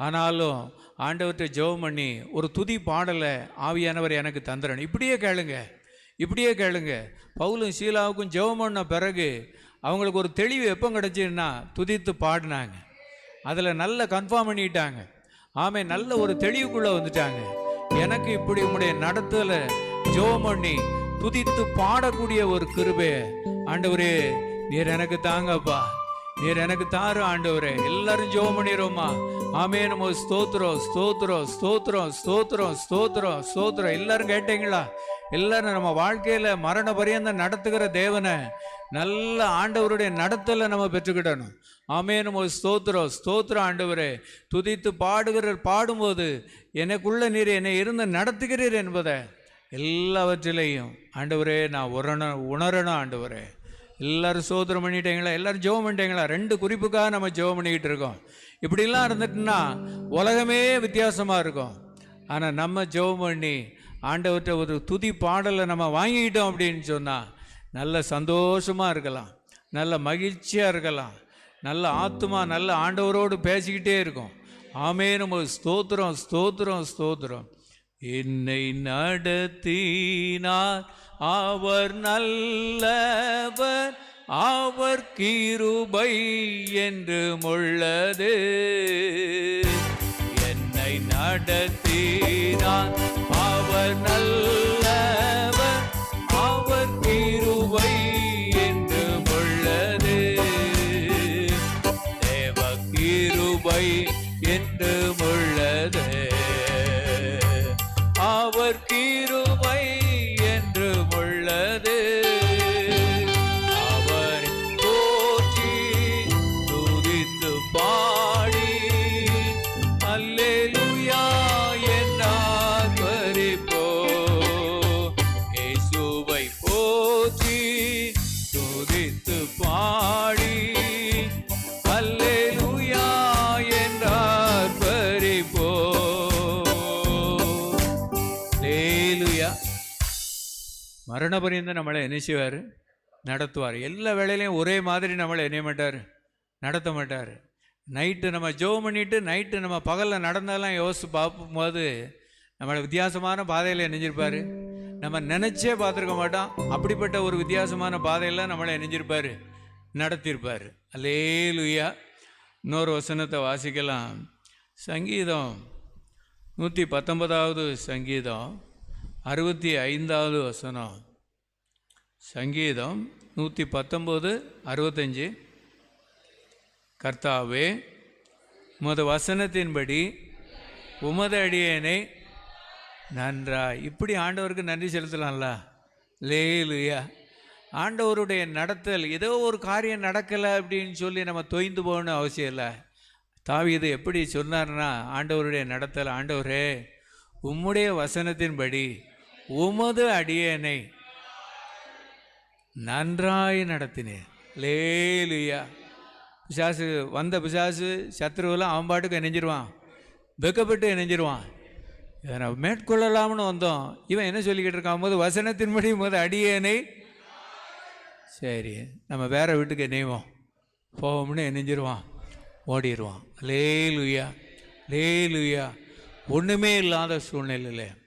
ஆனாலும் ஆண்டவர்கிட்ட ஜெபம் பண்ணி ஒரு துதி பாடலை ஆவியானவர் எனக்கு தந்துடணும். இப்படியே கேளுங்க, இப்படியே கேளுங்க. பவுலும் சீலாவுக்கும் ஜெபம் பண்ண பிறகு அவங்களுக்கு ஒரு தெளிவு எப்போ கிடச்சின்னா துதித்து பாடினாங்க, அதில் நல்ல கன்ஃபார்ம் பண்ணிட்டாங்க. ஆமே, நல்ல ஒரு தெளிவுக்குள்ளே வந்துட்டாங்க. எனக்கு இப்படி உங்களுடைய நடத்தலை ஜெபம் பண்ணி துதித்து பாடக்கூடிய ஒரு கிருபையை ஆண்டவரே நீர் எனக்கு தாங்கப்பா, நீர் எனக்கு தாரு ஆண்டவரே. எல்லாரும் ஜெபம் பண்ணிடுவோமா? ஆமென். உமக்கு ஸ்தோத்திரம், ஸ்தோத்திரம், ஸ்தோத்திரம், ஸ்தோத்திரம், ஸ்தோத்திரம், ஸ்தோத்திரம். எல்லாரும் கேட்டீங்களா? எல்லாரும் நம்ம வாழ்க்கையில மரண பரியந்தம் நடத்துகிற தேவனை நல்ல ஆண்டவருடைய நடத்தலை நம்ம பெற்றுக்கிடணும். ஆமென். உமக்கு ஸ்தோத்திரம், ஸ்தோத்திரம் ஆண்டவரே. துதித்து பாடும்போது எனக்குள்ள நீர் என்னை இருந்து நடத்துகிறீர் என்பதை எல்லாவற்றிலையும் ஆண்டவரே நான் உணரணும் ஆண்டவரே. எல்லாரும் ஸ்தோத்திரம் பண்ணிட்டீங்களா? எல்லாரும் ஜெபம் பண்ணிட்டீங்களா? 2 குறிப்புக்காக நம்ம ஜெபம் பண்ணிக்கிட்டு இருக்கோம். இப்படிலாம் இருந்துட்டுன்னா உலகமே வித்தியாசமாக இருக்கும். ஆனால் நம்ம ஜெபம் பண்ணி ஆண்டவர்கிட்ட ஒரு துதி பாடலை நம்ம வாங்கிக்கிட்டோம் அப்படின்னு சொன்னால் நல்ல சந்தோஷமாக இருக்கலாம், நல்ல மகிழ்ச்சியாக இருக்கலாம், நல்ல ஆத்துமா நல்ல ஆண்டவரோடு பேசிக்கிட்டே இருக்கும். ஆமென். உமக்கு ஸ்தோத்திரம், ஸ்தோத்திரம், ஸ்தோத்திரம். என்னை நடத்தினார் அவர் நல்லவர், அவர் கிருபை என்றும் உள்ளது. என்னை நடத்தினார் அவர் நல்லவர், அவர் கிருபை என்றும் உள்ளது. தேவ கிருபை என்றும் உள்ளது, அவர் கிருபை என்றும் உள்ளது. அவர் போற்றி துதித்து பாடி அல்லேலூயா என்றார் பரிபோ. இயேசுவை போற்றி துதித்து பாடி அல்லேலூயா என்றார் பரிபோ. மரண பரியந்தம் நம்மளை என்ன செய்வார்? நடத்துவார். எல்லா வேலையிலையும் ஒரே மாதிரி நம்மளை என்ன மாட்டார்? நடத்த மாட்டார். நைட்டு நம்ம ஜெபம் பண்ணிவிட்டு நைட்டு நம்ம பகலில் நடந்தாலாம் யோசித்து பார்க்கும்போது நம்மளை வித்தியாசமான பாதையில் நெஞ்சிருப்பார். நம்ம நினச்சே பார்த்துருக்க மாட்டோம். அப்படிப்பட்ட ஒரு வித்தியாசமான பாதையில் நம்மளை நெஞ்சிருப்பார், நடத்தியிருப்பார். அல்லேலூயா. இன்னொரு வசனத்தை வாசிக்கலாம். சங்கீதம் 119வது சங்கீதம் 65வது வசனம். சங்கீதம் 119:65. கர்த்தாவே உமது வசனத்தின்படி உமது அடியேனை நன்றாய். இப்படி ஆண்டவருக்கு நன்றி செலுத்தலாம்ல. லேலுயா. ஆண்டவருடைய நடத்தல், ஏதோ ஒரு காரியம் நடக்கலை அப்படின்னு சொல்லி நம்ம தொய்ந்து போகணும்னு அவசியம் இல்லை. தாவீது எப்படி சொன்னார்னா, ஆண்டவருடைய நடத்தல், ஆண்டவரே உம்முடைய வசனத்தின்படி உமது அடியேனை நன்றாய் நடத்தினேன். லேலுயா. பிசாசு பிசாசு சத்ருவெல்லாம் அவன் பாட்டுக்கு இணைஞ்சிருவான், வெக்கப்பட்டு இணைஞ்சிருவான். இதை நம்ம மேற்கொள்ளலாம்னு வந்தோம். இவன் என்ன சொல்லிக்கிட்டு இருக்கான்? போது வசனத்தின்படி போது அடியேனை. சரி, நம்ம வேற வீட்டுக்கு இணைவோம் போவோம்னு இணைஞ்சிருவான், ஓடிடுவான். லேலுயா, லேலுயா. ஒன்றுமே இல்லாத சூழ்நிலையில்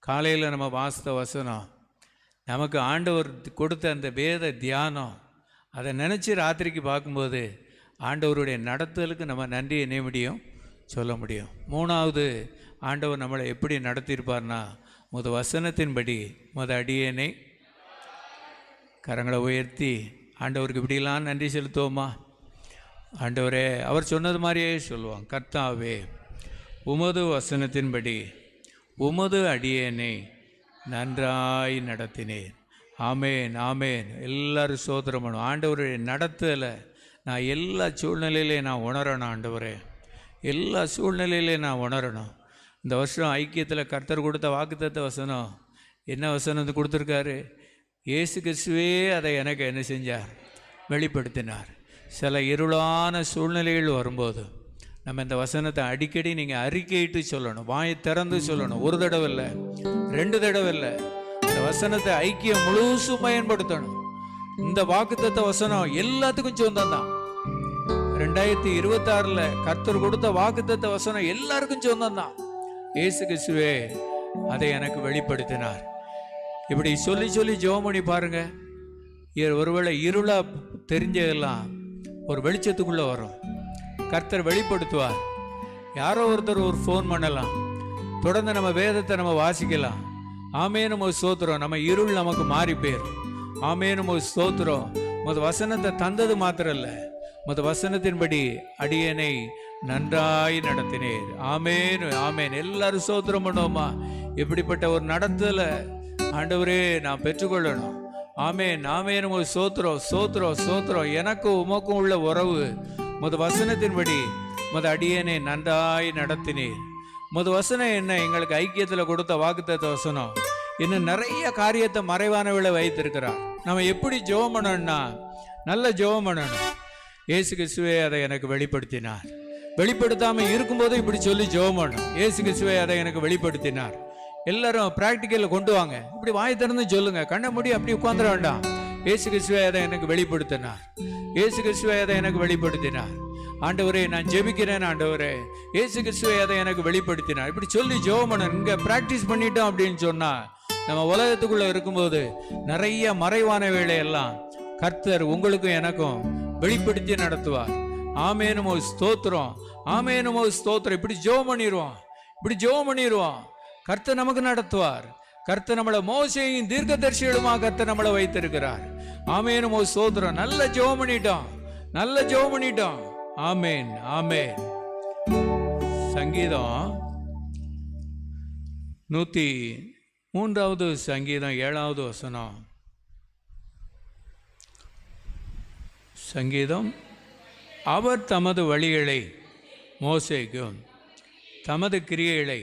காலையில் நம்ம வாசித்த வசனம், நமக்கு ஆண்டவர் கொடுத்த அந்த வேத தியானம், அதை நினச்சி ராத்திரிக்கு பார்க்கும்போது ஆண்டவருடைய நடத்தலுக்கு நம்ம நன்றி என்ன முடியும்? சொல்ல முடியும். 3வது, ஆண்டவர் நம்மளை எப்படி நடத்தியிருப்பார்னா, முத வசனத்தின்படி முத அடியேனை. கரங்களை உயர்த்தி ஆண்டவருக்கு இப்படிலாம் நன்றி செலுத்துவோமா? ஆண்டவரே, அவர் சொன்னது மாதிரியே சொல்லுவான். கர்த்தாவே உமது வசனத்தின்படி உமது அடியேனை நன்றாய் நடத்தினேன். ஆமேன், ஆமேன். எல்லாரும் ஸ்தோத்திரம் பண்ணுவோம். ஆண்டவருடைய நடத்தலை நான் எல்லா சூழ்நிலையிலையும் நான் உணரணும். ஆண்டவரே, எல்லா சூழ்நிலையிலையும் நான் உணரணும். இந்த வருஷம் ஐக்கியத்தில் கர்த்தர் கொடுத்த வாக்குத்தத்த வசனம் என்ன வசனம் கொடுத்துருக்காரு? இயேசு கிறிஸ்துவே அதை எனக்கு என்ன செஞ்சார்? வெளிப்படுத்தினார். சில இருளான சூழ்நிலைகள் வரும்போது நம்ம இந்த வசனத்தை அடிக்கடி நீங்கள் அறிக்கையிட்டு சொல்லணும், வாயை திறந்து சொல்லணும். ஒரு தடவை இல்லை, 2 தடவை இல்லை. இந்த வசனத்தை ஐக்கியம் முழுசும் பயன்படுத்தணும். இந்த வாக்குத்தத்த வசனம் எல்லாத்துக்கும் சொந்தம் தான். 2026 கர்த்தர் கொடுத்த வாக்குத்தத்த வசனம் எல்லாருக்கும் சொந்தம் தான். இயேசு கிறிஸ்துவே அதை எனக்கு வெளிப்படுத்தினார். இப்படி சொல்லி சொல்லி ஜெபம் பண்ணி பாருங்க. ஒருவேளை இருளா தெரிஞ்சதெல்லாம் ஒரு வெளிச்சத்துக்குள்ள வரும். கர்த்தர் வெளிப்படுத்துவார். யாரோ ஒருத்தர் ஒரு ஃபோன் பண்ணலாம், தொடர்ந்து நம்ம வேதத்தை நம்ம வாசிக்கலாம். ஆமேனு ஸ்தோத்திரம். நம்ம இருள் நமக்கு மாறி போயிடும். ஆமேனு ஸ்தோத்திரம். வசனத்தை தந்தது மாத்திரம் இல்லை, வசனத்தின்படி அடியேனை நன்றாய் நடத்தினீர். ஆமேன், ஆமேன். எல்லாரும் ஸ்தோத்திரம் பண்ணுவோமா? இப்படிப்பட்ட ஒரு நடத்தலை ஆண்டவரே நான் பெற்றுக்கொள்ளணும். ஆமேன், ஆமேன். உங்கள் ஸ்தோத்திரம், ஸ்தோத்திரம், ஸ்தோத்திரம். எனக்கும் உமக்கும் உள்ள உறவு வசனத்தின்படி அடியேனை நன்றாய் நடத்தினீர். வசனம் என்ன? எங்களுக்கு ஐக்கியத்தில் கொடுத்த வாக்குத்தத்த வசனம். இன்னும் நிறைய காரியத்தை மறைவானவளை வைத்திருக்கிறார். நம்ம எப்படி ஜெபம் பண்ணணும்னா, நல்ல ஜெபம் பண்ணணும். இயேசு கிறிஸ்துவே அதை எனக்கு வெளிப்படுத்தினார். வெளிப்படுத்தாமல் இருக்கும்போது இப்படி சொல்லி ஜெபம் பண்ணணும். இயேசு கிறிஸ்துவே அதை எனக்கு வெளிப்படுத்தினார். எல்லாரும் பிராக்டிக்கலில் கொண்டு வாங்க. இப்படி வாய் திறந்து சொல்லுங்க. கண்ணை மூடி அப்படி உட்காந்துட வேண்டாம். இயேசு கிறிஸ்துவே அதை எனக்கு வெளிப்படுத்தினார். இயேசு கிறிஸ்துவே அதை எனக்கு வெளிப்படுத்தினார். ஆண்டவரே நான் ஜெபிக்கிறேன். ஆண்டவரே இயேசு கிறிஸ்துவே அதை எனக்கு வெளிப்படுத்தினார். இப்படி சொல்லி ஜெபம் பண்ணணும். இங்கே ப்ராக்டிஸ் பண்ணிட்டோம் அப்படின்னு சொன்னால், நம்ம உலகத்துக்குள்ளே இருக்கும்போது நிறைய மறைவான வேலையெல்லாம் கர்த்தர் உங்களுக்கும் எனக்கும் வெளிப்படுத்தி நடத்துவார். ஆமேனுமோ ஸ்தோத்திரம், ஆமேனுமோ ஸ்தோத்திரம். இப்படி ஜெபம் பண்ணிடுவோம், இப்படி ஜெபம் பண்ணிடுவோம். கர்த்தர் நமக்கு நடத்துவார். கர்த்தர் நம்மளை மோசேயும் தீர்க்கதரிசிகளுமாக கர்த்தர் நம்மளை வைத்திருக்கிறார். ஆமேனுமோ ஸ்தோத்திரம். நல்ல ஜெபம் பண்ணிட்டோம், நல்ல ஜெபம் பண்ணிட்டோம். ஆமேன், ஆமேன். சங்கீதம் 103 சங்கீதம் 7வது வசனம். சங்கீதம், அவர் தமது வழிகளை மோசேக்கும் தமது கிரியைகளை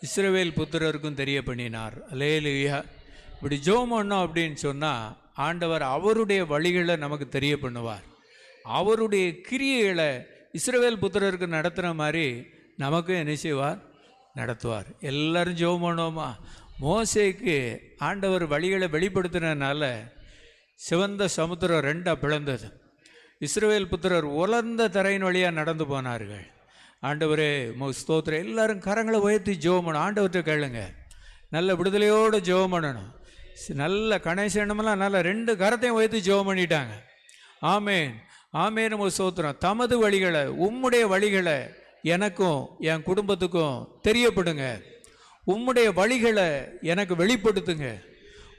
இஸ்ரவேல் புத்திரருக்கும் தெரிய பண்ணினார். அல்லேலூயா. இப்படி ஜெபம் பண்ணோம் அப்படின்னு சொன்னால், ஆண்டவர் அவருடைய வழிகளை நமக்கு தெரிய பண்ணுவார். அவருடைய கிரியைகளை இஸ்ரவேல் புத்திரருக்கு நடத்துகிற மாதிரி நமக்கும் என்ன செய்வார்? நடத்துவார். எல்லாரும் ஜெபம் பண்ணுவோமா? மோசேக்கு ஆண்டவர் வழிகளை வெளிப்படுத்தினால சிவந்த சமுத்திரம் 2 பிளந்தது. இஸ்ரவேல் புத்திரர் உலர்ந்த தரையின் வழியாக நடந்து போனார்கள். ஆண்டவரே ஸ்தோத்திரம். எல்லாரும் கரங்களை உயர்த்தி ஜெபம் பண்ணணும். ஆண்டவர்கிட்ட கேளுங்க. நல்ல விடுதலையோடு ஜெபம் பண்ணணும். நல்ல கணேசனமெல்லாம் நல்ல 2 கரத்தையும் உயர்த்தி ஜெபம் பண்ணிட்டாங்க. ஆமேன், ஆமேன். ஸ்தோத்திரம். தமது வழிகளை, உம்முடைய வழிகளை எனக்கும் என் குடும்பத்துக்கும் தெரியப்படுங்க. உம்முடைய வழிகளை எனக்கு வெளிப்படுத்துங்க.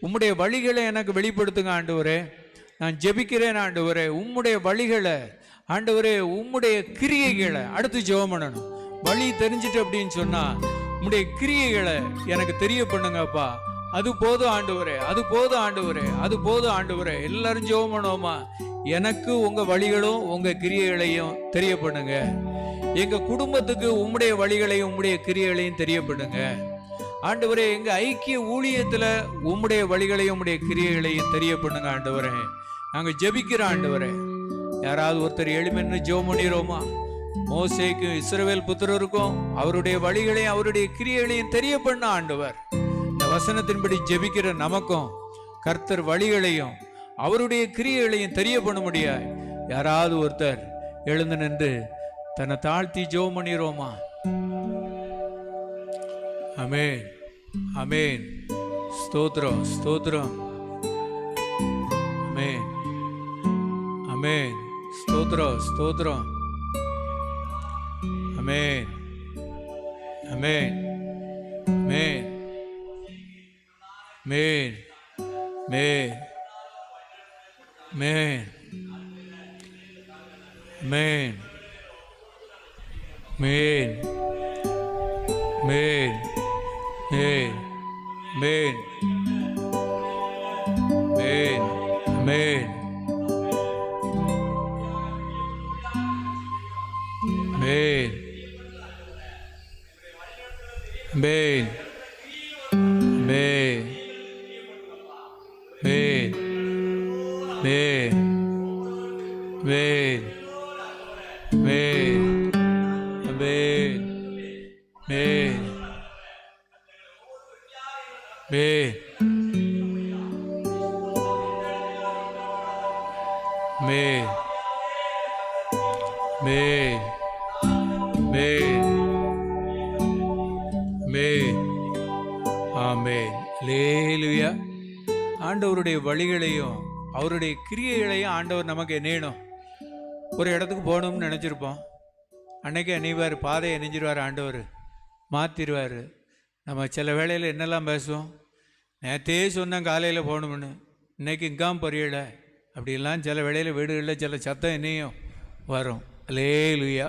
உம்முடைய வழிகளை எனக்கு வெளிப்படுத்துங்க ஆண்டவரே. நான் ஜெபிக்கிறேன் ஆண்டவரே. உம்முடைய வழிகளை ஆண்டவரே, உம்முடைய கிரியைகளை. அடுத்து ஜெபம் பண்ணணும். வழி தெரிஞ்சிட்டு அப்படின்னு சொன்னால், உம்முடைய கிரியைகளை எனக்கு தெரிய பண்ணுங்கப்பா. அது போதும் ஆண்டவரே, அது போதும் ஆண்டவரே, அது போதும் ஆண்டவரே. எல்லாரும் ஜெபம் பண்ணுவோமா? எனக்கு உங்கள் வழிகளும் உங்கள் கிரியைகளையும் தெரிய பண்ணுங்க. எங்கள் குடும்பத்துக்கு உம்முடைய வழிகளையும் உம்முடைய கிரியைகளையும் தெரிய பண்ணுங்க ஆண்டவரே. எங்கள் ஐக்கிய ஊழியத்தில் உம்முடைய வழிகளையும் உம்முடைய கிரியைகளையும் தெரிய பண்ணுங்க ஆண்டவரே. நாங்கள் ஜெபிக்கிறோம் ஆண்டவரே. யாராவது ஒருத்தர் எளிமைன்னு ஜெபம் பண்ணிடுவோமா? மோசேக்கும் இஸ்ரவேல் புத்திரருக்கும் அவருடைய வழிகளையும் அவருடைய கிரியைகளையும் தெரிய பண்ண ஆண்டவர். இந்த வசனத்தின்படி ஜெபிக்கிற நமக்கும் கர்த்தர் வழிகளையும் அவருடைய கிரியைகளையும் தெரிய பண்ண முடியாது. யாராவது ஒருத்தர் எழுந்து நின்று தன்னை தாழ்த்தி ஜெபம் பண்ணிடுவோமா? ஆமென், ஆமென். ஸ்தோத்திரம், ஸ்தோத்திரம். ஆமென், ஆமென். ஸ்தோத்திரம், ஸ்தோத்திரம். ஆமென், ஆமென், ஆமென், ஆமென், ஆமென், ஆமென், ஆமென், ஆமென், ஆமென், ஆமென், ஆமென், ஆமென். Amen. Amen. Amen. Amen. Amen. Amen. Amen. Amen. Amen. Amen. Amen. Amen. ஆமென். அல்லேலூயா. ஆண்டவருடைய வழிகளையும் அவருடைய கிரியைகளையும் ஆண்டவர் நமக்கு எண்ணிடும். ஒரு இடத்துக்கு போகணும்னு நினச்சிருப்போம். அன்னைக்கு அணிவார், பாதையை அணிஞ்சிருவார் ஆண்டவர், மாற்றிடுவார். நம்ம சில வேளையில் என்னெல்லாம் பேசுவோம்? நேற்றே சொன்னேன் காலையில் போகணும்னு, இன்னைக்கு இங்காம் புரியலை. அப்படிலாம் சில வேளையில் வீடுகளில் சில சத்தம் என்னையும் வரும். அல்லேலூயா.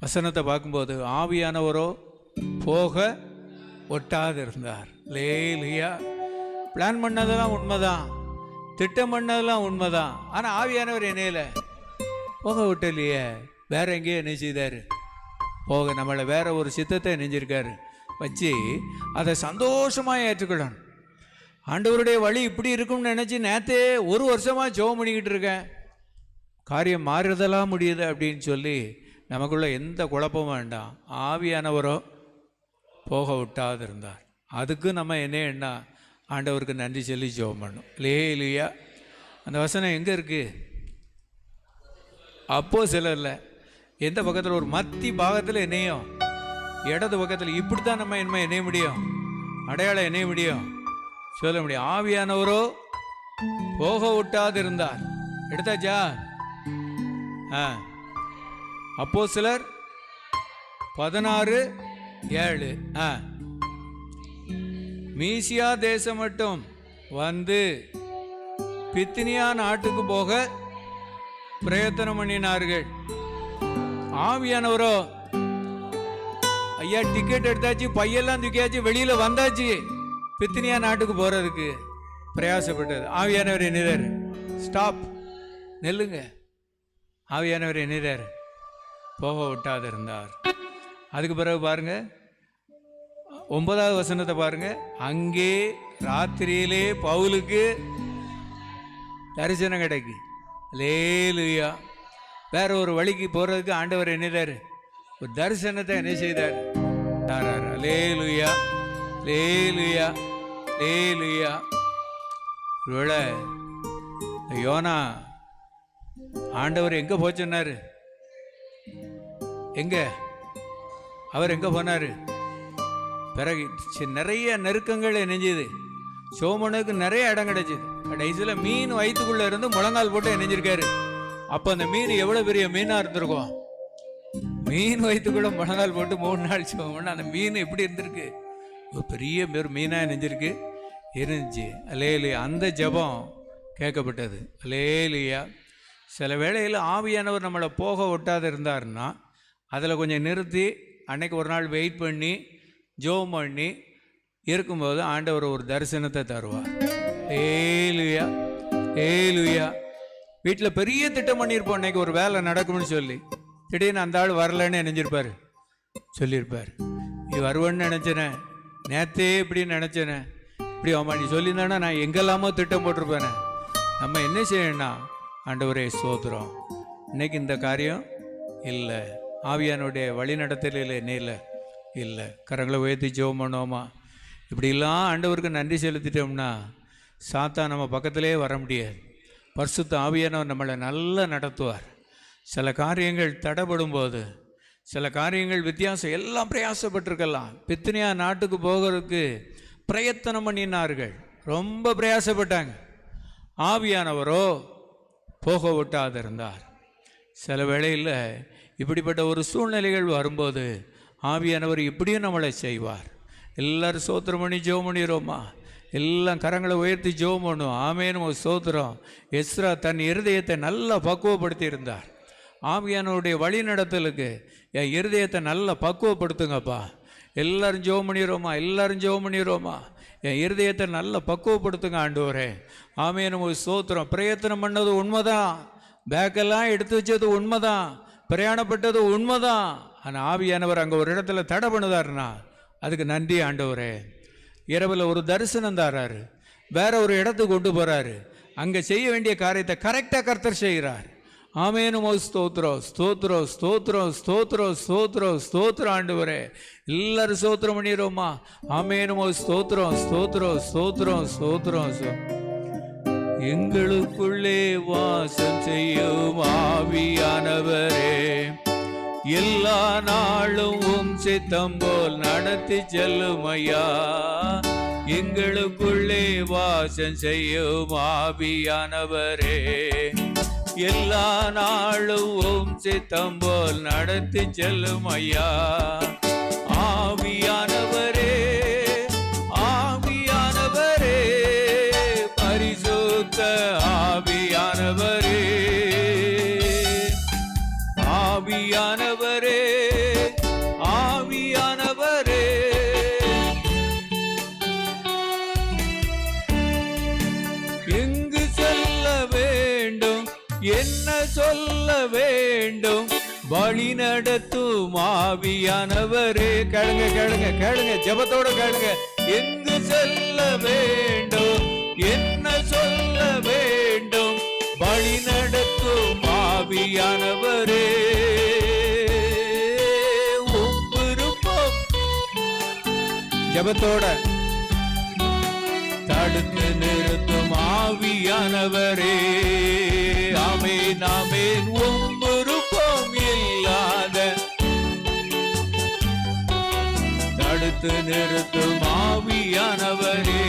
வசனத்தை பார்க்கும்போது ஆவியானவரோ போக ஒட்டாதிருந்தார். லேலியா. பிளான் பண்ணதெல்லாம் உண்மைதான், திட்டம் பண்ணதெல்லாம் உண்மைதான். ஆனால் ஆவியானவர் என்னையில் போக விட்டலையே. வேற எங்கேயோ என்ன செய்தார்? போக நம்மளை வேற ஒரு சித்தத்தை நெஞ்சிருக்காரு வச்சு அதை சந்தோஷமாக ஏற்றுக்கொள்ளணும். ஆண்டவருடைய வழி இப்படி இருக்கும்னு நினச்சி நேற்றே ஒரு வருஷமாக ஜெபம் பண்ணிக்கிட்டு இருக்கேன், காரியம் மாறுதெல்லாம் முடியுது அப்படின்னு சொல்லி நமக்குள்ள எந்த குழப்பமும் வேண்டாம். ஆவியானவரோ போக விட்டாது இருந்தார். அதுக்கு நம்ம என்ன ஆண்டவருக்கு நன்றி சொல்லி ஜெபம் பண்ணணும். லேலியா. அந்த வசனம் எங்கே இருக்குது? அப்போ சிலரில் எந்த பக்கத்தில்? ஒரு மத்தி பாகத்தில் என்னையும் இடது பக்கத்தில். இப்படி தான் நம்ம என்னைய முடியும், அடையாளம் என்னைய முடியும், சொல்ல முடியும். ஆவியானவரோ போக விட்டாது இருந்தார். எடுத்தாச்சா? அப்போ சிலர் 16:7. மீசியா தேசம் மட்டும் வந்து பித்தினியா நாட்டுக்கு போக பிரயத்தனம் பண்ணினார்கள். ஆவியானவரோ ஐயா டிக்கெட் எடுத்தாச்சு, பையெல்லாம் தூக்கியாச்சு, வெளியில வந்தாச்சு, பித்தினியா நாட்டுக்கு போறதுக்கு பிரயாசப்பட்டது. ஆவியானவர் என்னதாரு? ஸ்டாப், நெல்லுங்க. ஆவியானவர் என்னதாரு? போக விட்டாது இருந்தார். அதுக்கு பிறகு பாருங்க 9வது வசனத்தை பாருங்க. அங்கே ராத்திரியிலே பவுலுக்கு தரிசனம் கிடைக்கு. லேலுயா. வேற ஒரு வழிக்கு போறதுக்கு ஆண்டவர் என்னதாரு? ஒரு தரிசனத்தை என்ன செய்தார்? லேலுயா, லேலுயா, லேலுயா. ஒருவேளை யோனா ஆண்டவர் எங்க போச்சுன்னாரு? எங்க அவர் எங்க போனாரு? பிறகு நிறைய நெருக்கங்கள் நெஞ்சுது. சோமனுக்கு நிறைய இடம் கிடைச்சிது. கடைசியில் மீன் வயிற்றுக்குள்ள இருந்து முழங்கால் போட்டு நெஞ்சிருக்காரு. அப்போ அந்த மீன் எவ்வளோ பெரிய மீனாக இருந்திருக்கும்? மீன் வயிற்றுக்குள்ள முழங்கால் போட்டு 3 நாள் சோமன். அந்த மீன் எப்படி இருந்திருக்கு? ஒரு பெரிய மீனாக நெஞ்சிருக்கு இருந்துச்சு. அலேலியா. அந்த ஜபம் கேட்கப்பட்டது. அலேலியா. சில வேளையில் ஆவியானவர் நம்மளை போக விட்டாது இருந்தாருன்னா அதில் கொஞ்சம் நிறுத்தி அன்னைக்கு ஒரு நாள் வெயிட் பண்ணி ஜெபம் பண்ணி இருக்கும்போது ஆண்டவர் ஒரு தரிசனத்தை தருவார். ஏலுயா, ஏலுயா. வீட்டில் பெரிய திட்டம் பண்ணியிருப்போம், அன்னைக்கு ஒரு வேலை நடக்கும்னு சொல்லி. திடீர்னு அந்த ஆள் வரலன்னு நினைஞ்சிருப்பார், சொல்லியிருப்பார், நீ வருவேன்னு நினச்சேனே, நேற்றே இப்படின்னு நினச்சேனே, இப்படி ஆமாம் நீ சொல்லியிருந்தானா நான் எங்கெல்லாமோ திட்டம் போட்டிருப்பேனே. நம்ம என்ன செய்யணும்னா ஆண்டவரே ஸ்தோத்திரம், இன்னைக்கு இந்த காரியம் இல்லை, ஆவியானுடைய வழி நடத்தலில் என்ன இல்லை. கரங்களை உயர்த்தி ஜெபம் பண்ணுவோமா? இப்படிலாம் ஆண்டவருக்கு நன்றி செலுத்திட்டோம்னா சாத்தான் நம்ம பக்கத்திலே வர முடியாது. பரிசுத்த ஆவியானவர் நம்மளை நல்லா நடத்துவார். சில காரியங்கள் தடைப்படும் போது, சில காரியங்கள் வித்தியாசம், எல்லாம் பிரயாசப்பட்டிருக்கலாம். பித்தினியா நாட்டுக்கு போகிறதுக்கு பிரயத்தனம் பண்ணினார்கள், ரொம்ப பிரயாசப்பட்டாங்க. ஆவியானவரோ போக விட்டாது இருந்தார். சில வேளையில் இப்படிப்பட்ட ஒரு சூழ்நிலைகள் வரும்போது ஆவியானவர் இப்படியும் நம்மளை செய்வார். எல்லாரும் சோத்திரம் பண்ணி ஜெபம் பண்ணிடுவோமா? எல்லாம் கரங்களை உயர்த்தி ஜெபம் பண்ணுவோம். ஆமேன்னு சோத்திரம். எஸ்ரா தன் இருதயத்தை நல்லா பக்குவப்படுத்தி இருந்தார். ஆவியானவருடைய வழி நடத்தலுக்கு என் இருதயத்தை நல்லா பக்குவப்படுத்துங்கப்பா. எல்லாரும் ஜெபம் பண்ணிடுவோமா? எல்லாரும் ஜெபம் பண்ணிடுவோமா? என் இருதயத்தை நல்லா பக்குவப்படுத்துங்க ஆண்டவரே. ஆமேன்னு சோத்திரம். பிரயத்தனம் பண்ணது உண்மைதான், பேக்கெல்லாம் எடுத்து வச்சது உண்மைதான், பிரயாணப்பட்டது உண்மைதான். ஆனால் ஆவியானவர் அங்கே ஒரு இடத்துல தடை பண்ணுதாருன்னா அதுக்கு நன்றி ஆண்டவரே. இரவில் ஒரு தரிசனம் தாராரு, வேற ஒரு இடத்துக்கு கொண்டு போகிறாரு, அங்கே செய்ய வேண்டிய காரியத்தை கரெக்டாக கர்த்தர் செய்கிறார். ஆமேனும் ஸ்தோத்திரம், ஸ்தோத்திரம், ஸ்தோத்திரம், ஸ்தோத்திரம், ஸ்தோத்திரம், ஸ்தோத்திரம் ஆண்டவரே. எல்லாரும் ஸ்தோத்திரம் பண்ணிடுவோமா? ஆமேனும் ஸ்தோத்திரம், ஸ்தோத்திரம், ஸ்தோத்திரம், ஸ்தோத்திரம். எங்களுக்குள்ளே வாசம் செய்யும் ஆவியானவரே, எல்லா நாளும் சித்தம் போல் நடத்தி செல்லும் ஐயா. எங்களுக்குள்ளே வாசம் செய்யும் ஆவியானவரே, எல்லா நாளும் சித்தம் போல் நடத்தி செல்லும் ஐயா. ஆவியானவரே, ஆவியானவரே, பரிசுத்த ஆவியானவரே, ஆவியானவரே, என்ன சொல்ல வேண்டும் வழி நடத்தும் ஆவியானவரே. கேளுங்க கேளுங்க கேளுங்க, ஜெபத்தோட கேளுங்க. எங்கு செல்ல வேண்டும், என்ன சொல்ல வேண்டும் வழி நடத்தும் ஆவியானவரே. விருப்பம் ஜெபத்தோட தடுத்து நிறுத்தும் ஆவியானவரே. ஆமென் ஆமென். விருப்பம் இல்லாத தடுத்து நிறுத்தும் ஆவியானவரே.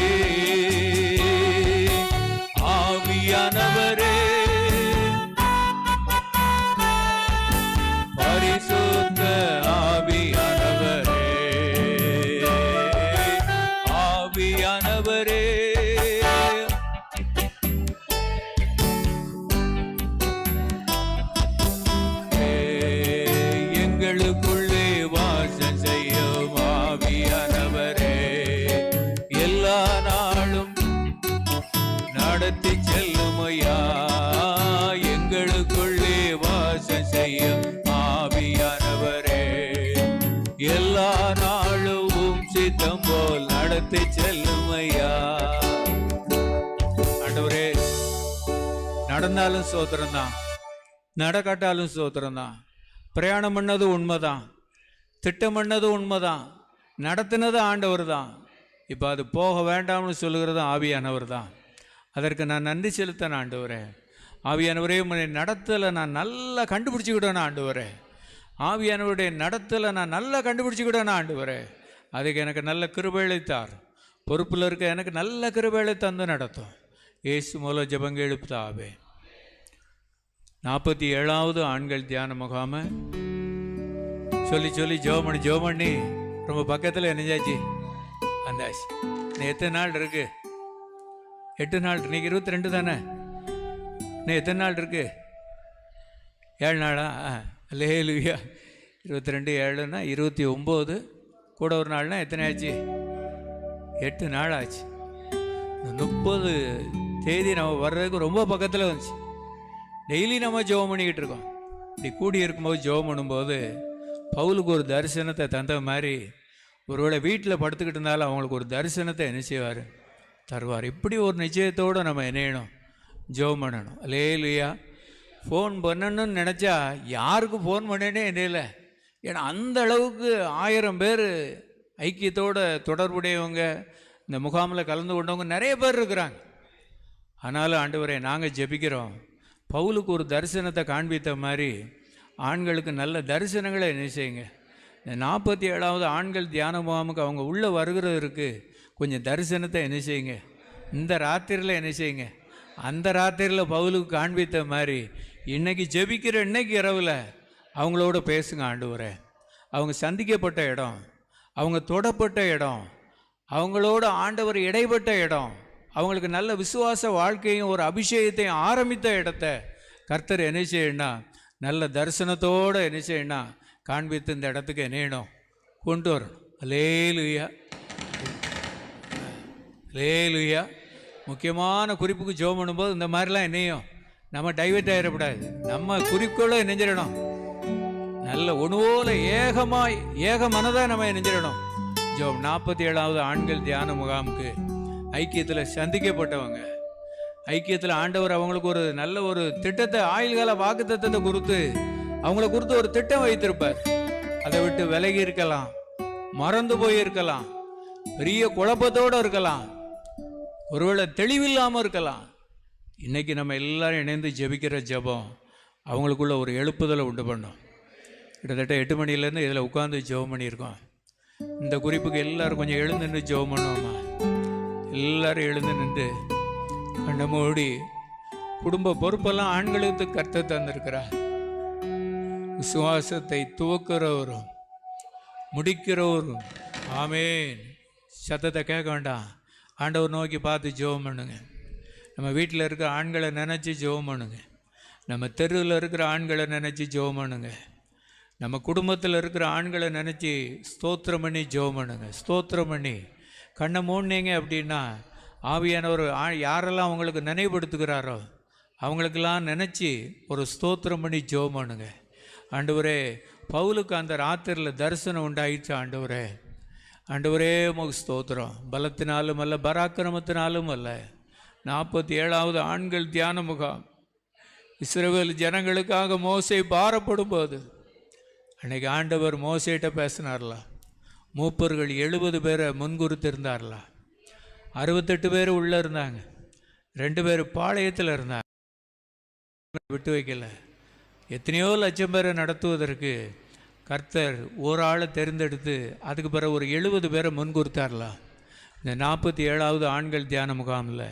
ஆவியானவரே, பரிசுத்த ஆவியானவரே, ஆவியானவரே, எங்களுக்குள்ளே வாசம் செய்யும் ஆவியானவரே. எல்லா நாளும் நடத்தி செல்லுமையா, எங்களுக்குள்ளே வாசம் செய்யும் ஆவியானவரே. எல்லா நாளும் சித்தம் போல் நடத்தி செல்லுமையா. ஆண்டவரே, நடந்தாலும் சோத்திரம் தான், நடக்காட்டாலும் சோத்திரம் தான். பிரயாணம் பண்ணது உண்மைதான், திட்டம் பண்ணது உண்மைதான், நடத்தினது ஆண்டவர் தான். இப்போ அது போக வேண்டாம்னு சொல்லுகிறது ஆவியானவர் தான். அதற்கு நான் நன்றி செலுத்தேன் ஆண்டவரே. ஆவியானவரே, உன்னை நடத்தலை நான் நல்லா கண்டுபிடிச்சிக்கிட்டேன் ஆண்டவரே. ஆவியானவருடைய நடத்தலை நான் நல்லா கண்டுபிடிச்சிக்கிட்டேன் ஆண்டவரே. அதுக்கு எனக்கு நல்ல கிருபையளித்தார். பொறுப்பில் இருக்க எனக்கு நல்ல கிருபையை தந்து நடத்தும். இயேசு மூலம் ஜெபங்க எழுப்புதாவே. 47வது ஆண்கள் தியான முகாமை சொல்லி சொல்லி ஜெபம் பண்ணி ரொம்ப பக்கத்தில் என்னஞ்சாச்சு வந்தாச்சு. இன்னும் எத்தனை நாள் இருக்கு? 8 நாள். இன்னைக்கு 22 தானே? இன்னும் எத்தனை நாள் இருக்கு? 7 நாளா? அல்லேலூயா. 22 7ன்னா 29 கூட ஒரு நாள்னா எத்தனை ஆச்சு? 8 நாள் ஆச்சு. 30 தேதி நம்ம வர்றதுக்கு ரொம்ப பக்கத்தில் வந்துச்சு. டெய்லி நம்ம ஜெபம் பண்ணிக்கிட்டு இருக்கோம். இப்படி கூடி இருக்கும்போது ஜெபம் பண்ணும்போது பவுலுக்கு ஒரு தரிசனத்தை தந்த மாதிரி, ஒருவேளை வீட்டில் படுத்துக்கிட்டு இருந்தாலும் அவங்களுக்கு ஒரு தரிசனத்தை என்ன செய்வார்? தருவார். இப்படி ஒரு நிச்சயத்தோடு நம்ம இணையணும், ஜெபம் பண்ணணும். அல்லேலூயா. ஃபோன் பண்ணணும்னு நினச்சா யாருக்கும் ஃபோன் பண்ணேனே என்னையில். ஏன்னா அந்த அளவுக்கு 1000 பேர் ஐக்கியத்தோடு தொடர்புடையவங்க, இந்த முகாமில் கலந்து கொண்டவங்க நிறைய பேர் இருக்கிறாங்க. ஆனாலும் ஆண்டவரே, நாங்கள் ஜெபிக்கிறோம். பவுலுக்கு ஒரு தரிசனத்தை காண்பித்த மாதிரி ஆண்களுக்கு நல்ல தரிசனங்களை என்ன செய்யுங்க. இந்த 47வது ஆண்கள் தியான முகாமுக்கு அவங்க உள்ளே வருகிறதுக்கு கொஞ்சம் தரிசனத்தை என்ன செய்யுங்க. இந்த ராத்திரியில் என்ன செய்யுங்க, அந்த ராத்திரியில் பவுலுக்கு காண்பித்த மாதிரி இன்னைக்கு ஜெபிக்கிற இன்னைக்கு இரவில் அவங்களோட பேசுங்க ஆண்டவரே. அவங்க சந்திக்கப்பட்ட இடம், அவங்க தொடப்பட்ட இடம், அவங்களோட ஆண்டவர் இடைப்பட்ட இடம், அவங்களுக்கு நல்ல விசுவாச வாழ்க்கையும் ஒரு அபிஷேகத்தையும் ஆரம்பித்த இடத்த கர்த்தர் என்ன செய்யணும்னா நல்ல தரிசனத்தோடு என்ன செய்யணும்னா காண்பித்து இந்த இடத்துக்கு என்னையணும் கொண்டு வரணும். அல்லேலூயா, அல்லேலூயா. முக்கியமான குறிப்புக்கு ஜெபம் பண்ணும்போது இந்த மாதிரிலாம் என்னையும் நம்ம டைவர்ட் ஆகிடக்கூடாது. நம்ம குறிக்கோளை நெஞ்சிடணும். நல்ல ஒன்றுபோல ஏக மனதாக நம்ம நெஞ்சிடணும். ஜெபம். 47வது ஆண்கள் தியான முகாமுக்கு ஐக்கியத்தில் சந்திக்கப்பட்டவங்க, ஐக்கியத்தில் ஆண்டவர் அவங்களுக்கு ஒரு நல்ல ஒரு திட்டத்தை, ஆயுள்கால வாக்கு திட்டத்தை குறித்து அவங்கள குறித்து ஒரு திட்டம் வைத்திருப்பார். அதை விட்டு விலகி இருக்கலாம், மறந்து போயிருக்கலாம், பெரிய குழப்பத்தோடு இருக்கலாம், ஒருவேளை தெளிவில்லாமல் இருக்கலாம். இன்னைக்கு நம்ம எல்லாரும் இணைந்து ஜெபிக்கிற ஜெபம் அவங்களுக்குள்ள ஒரு எழுப்புதலை உண்டு பண்ணோம். கிட்டத்தட்ட 8 மணிலேருந்து இதில் உட்காந்து ஜெபம் பண்ணியிருக்கோம். இந்த குறிப்புக்கு எல்லாரும் கொஞ்சம் எழுந்து நின்று ஜெபம் பண்ணுவோமா? எல்லாரும் எழுந்து நின்று கண்ண மூடி, குடும்ப பொறுப்பெல்லாம் ஆண்களுக்கு கர்த்தர் தந்திருக்கிறார். விசுவாசத்தை துவக்கிறவரும் முடிக்கிறவரும். ஆமேன். சத்தத்தை கேட்க வேண்டாம், ஆண்டவர் நோக்கி பார்த்து ஜெபம் பண்ணுங்க. நம்ம வீட்டில் இருக்கிற ஆண்களை நினச்சி ஜெபம் பண்ணுங்க. நம்ம தெருவில் இருக்கிற ஆண்களை நினச்சி ஜெபம் பண்ணுங்க. நம்ம குடும்பத்தில் இருக்கிற ஆண்களை நினச்சி ஸ்தோத்திரம் பண்ணி ஜெபம் பண்ணுங்க. ஸ்தோத்திரம் பண்ணி கண்ணை மூடினீங்க அப்படின்னா ஆவியானவர் யாரெல்லாம் அவங்களுக்கு நினைவுபடுத்துகிறாரோ அவங்களுக்கெல்லாம் நினச்சி ஒரு ஸ்தோத்திரம் பண்ணி ஜெபம் பண்ணுங்க. ஆண்டவரே, பவுலுக்கு அந்த ராத்திரியில் தரிசனம் உண்டாயிடுச்சு. ஆண்டவரே, ஆண்டவரே உமக்கு ஸ்தோத்திரம். பலத்தினாலும் அல்ல, பராக்கிரமத்தினாலும் அல்ல. 47வது ஆண்கள் தியான முகாம் இஸ்ரவேல் ஜனங்களுக்காக மோசே பாரப்படும் போது அன்னைக்கு ஆண்டவர் மோசேட்ட பேசினார்ல. மூப்பர்கள் 70 பேரை முன்குறித்திருந்தார்ல. 68 பேர் உள்ளே இருந்தாங்க, 2 பேர் பாளையத்தில் இருந்தாங்க, விட்டு வைக்கல. எத்தனையோ லட்சம் பேரை நடத்துவதற்கு கர்த்தர் ஒரு ஆளை தேர்ந்தெடுத்து அதுக்கு பிறகு ஒரு 70 பேரை முன்குறித்தார்ல. இந்த 47வது ஆண்கள் தியான முகாமில்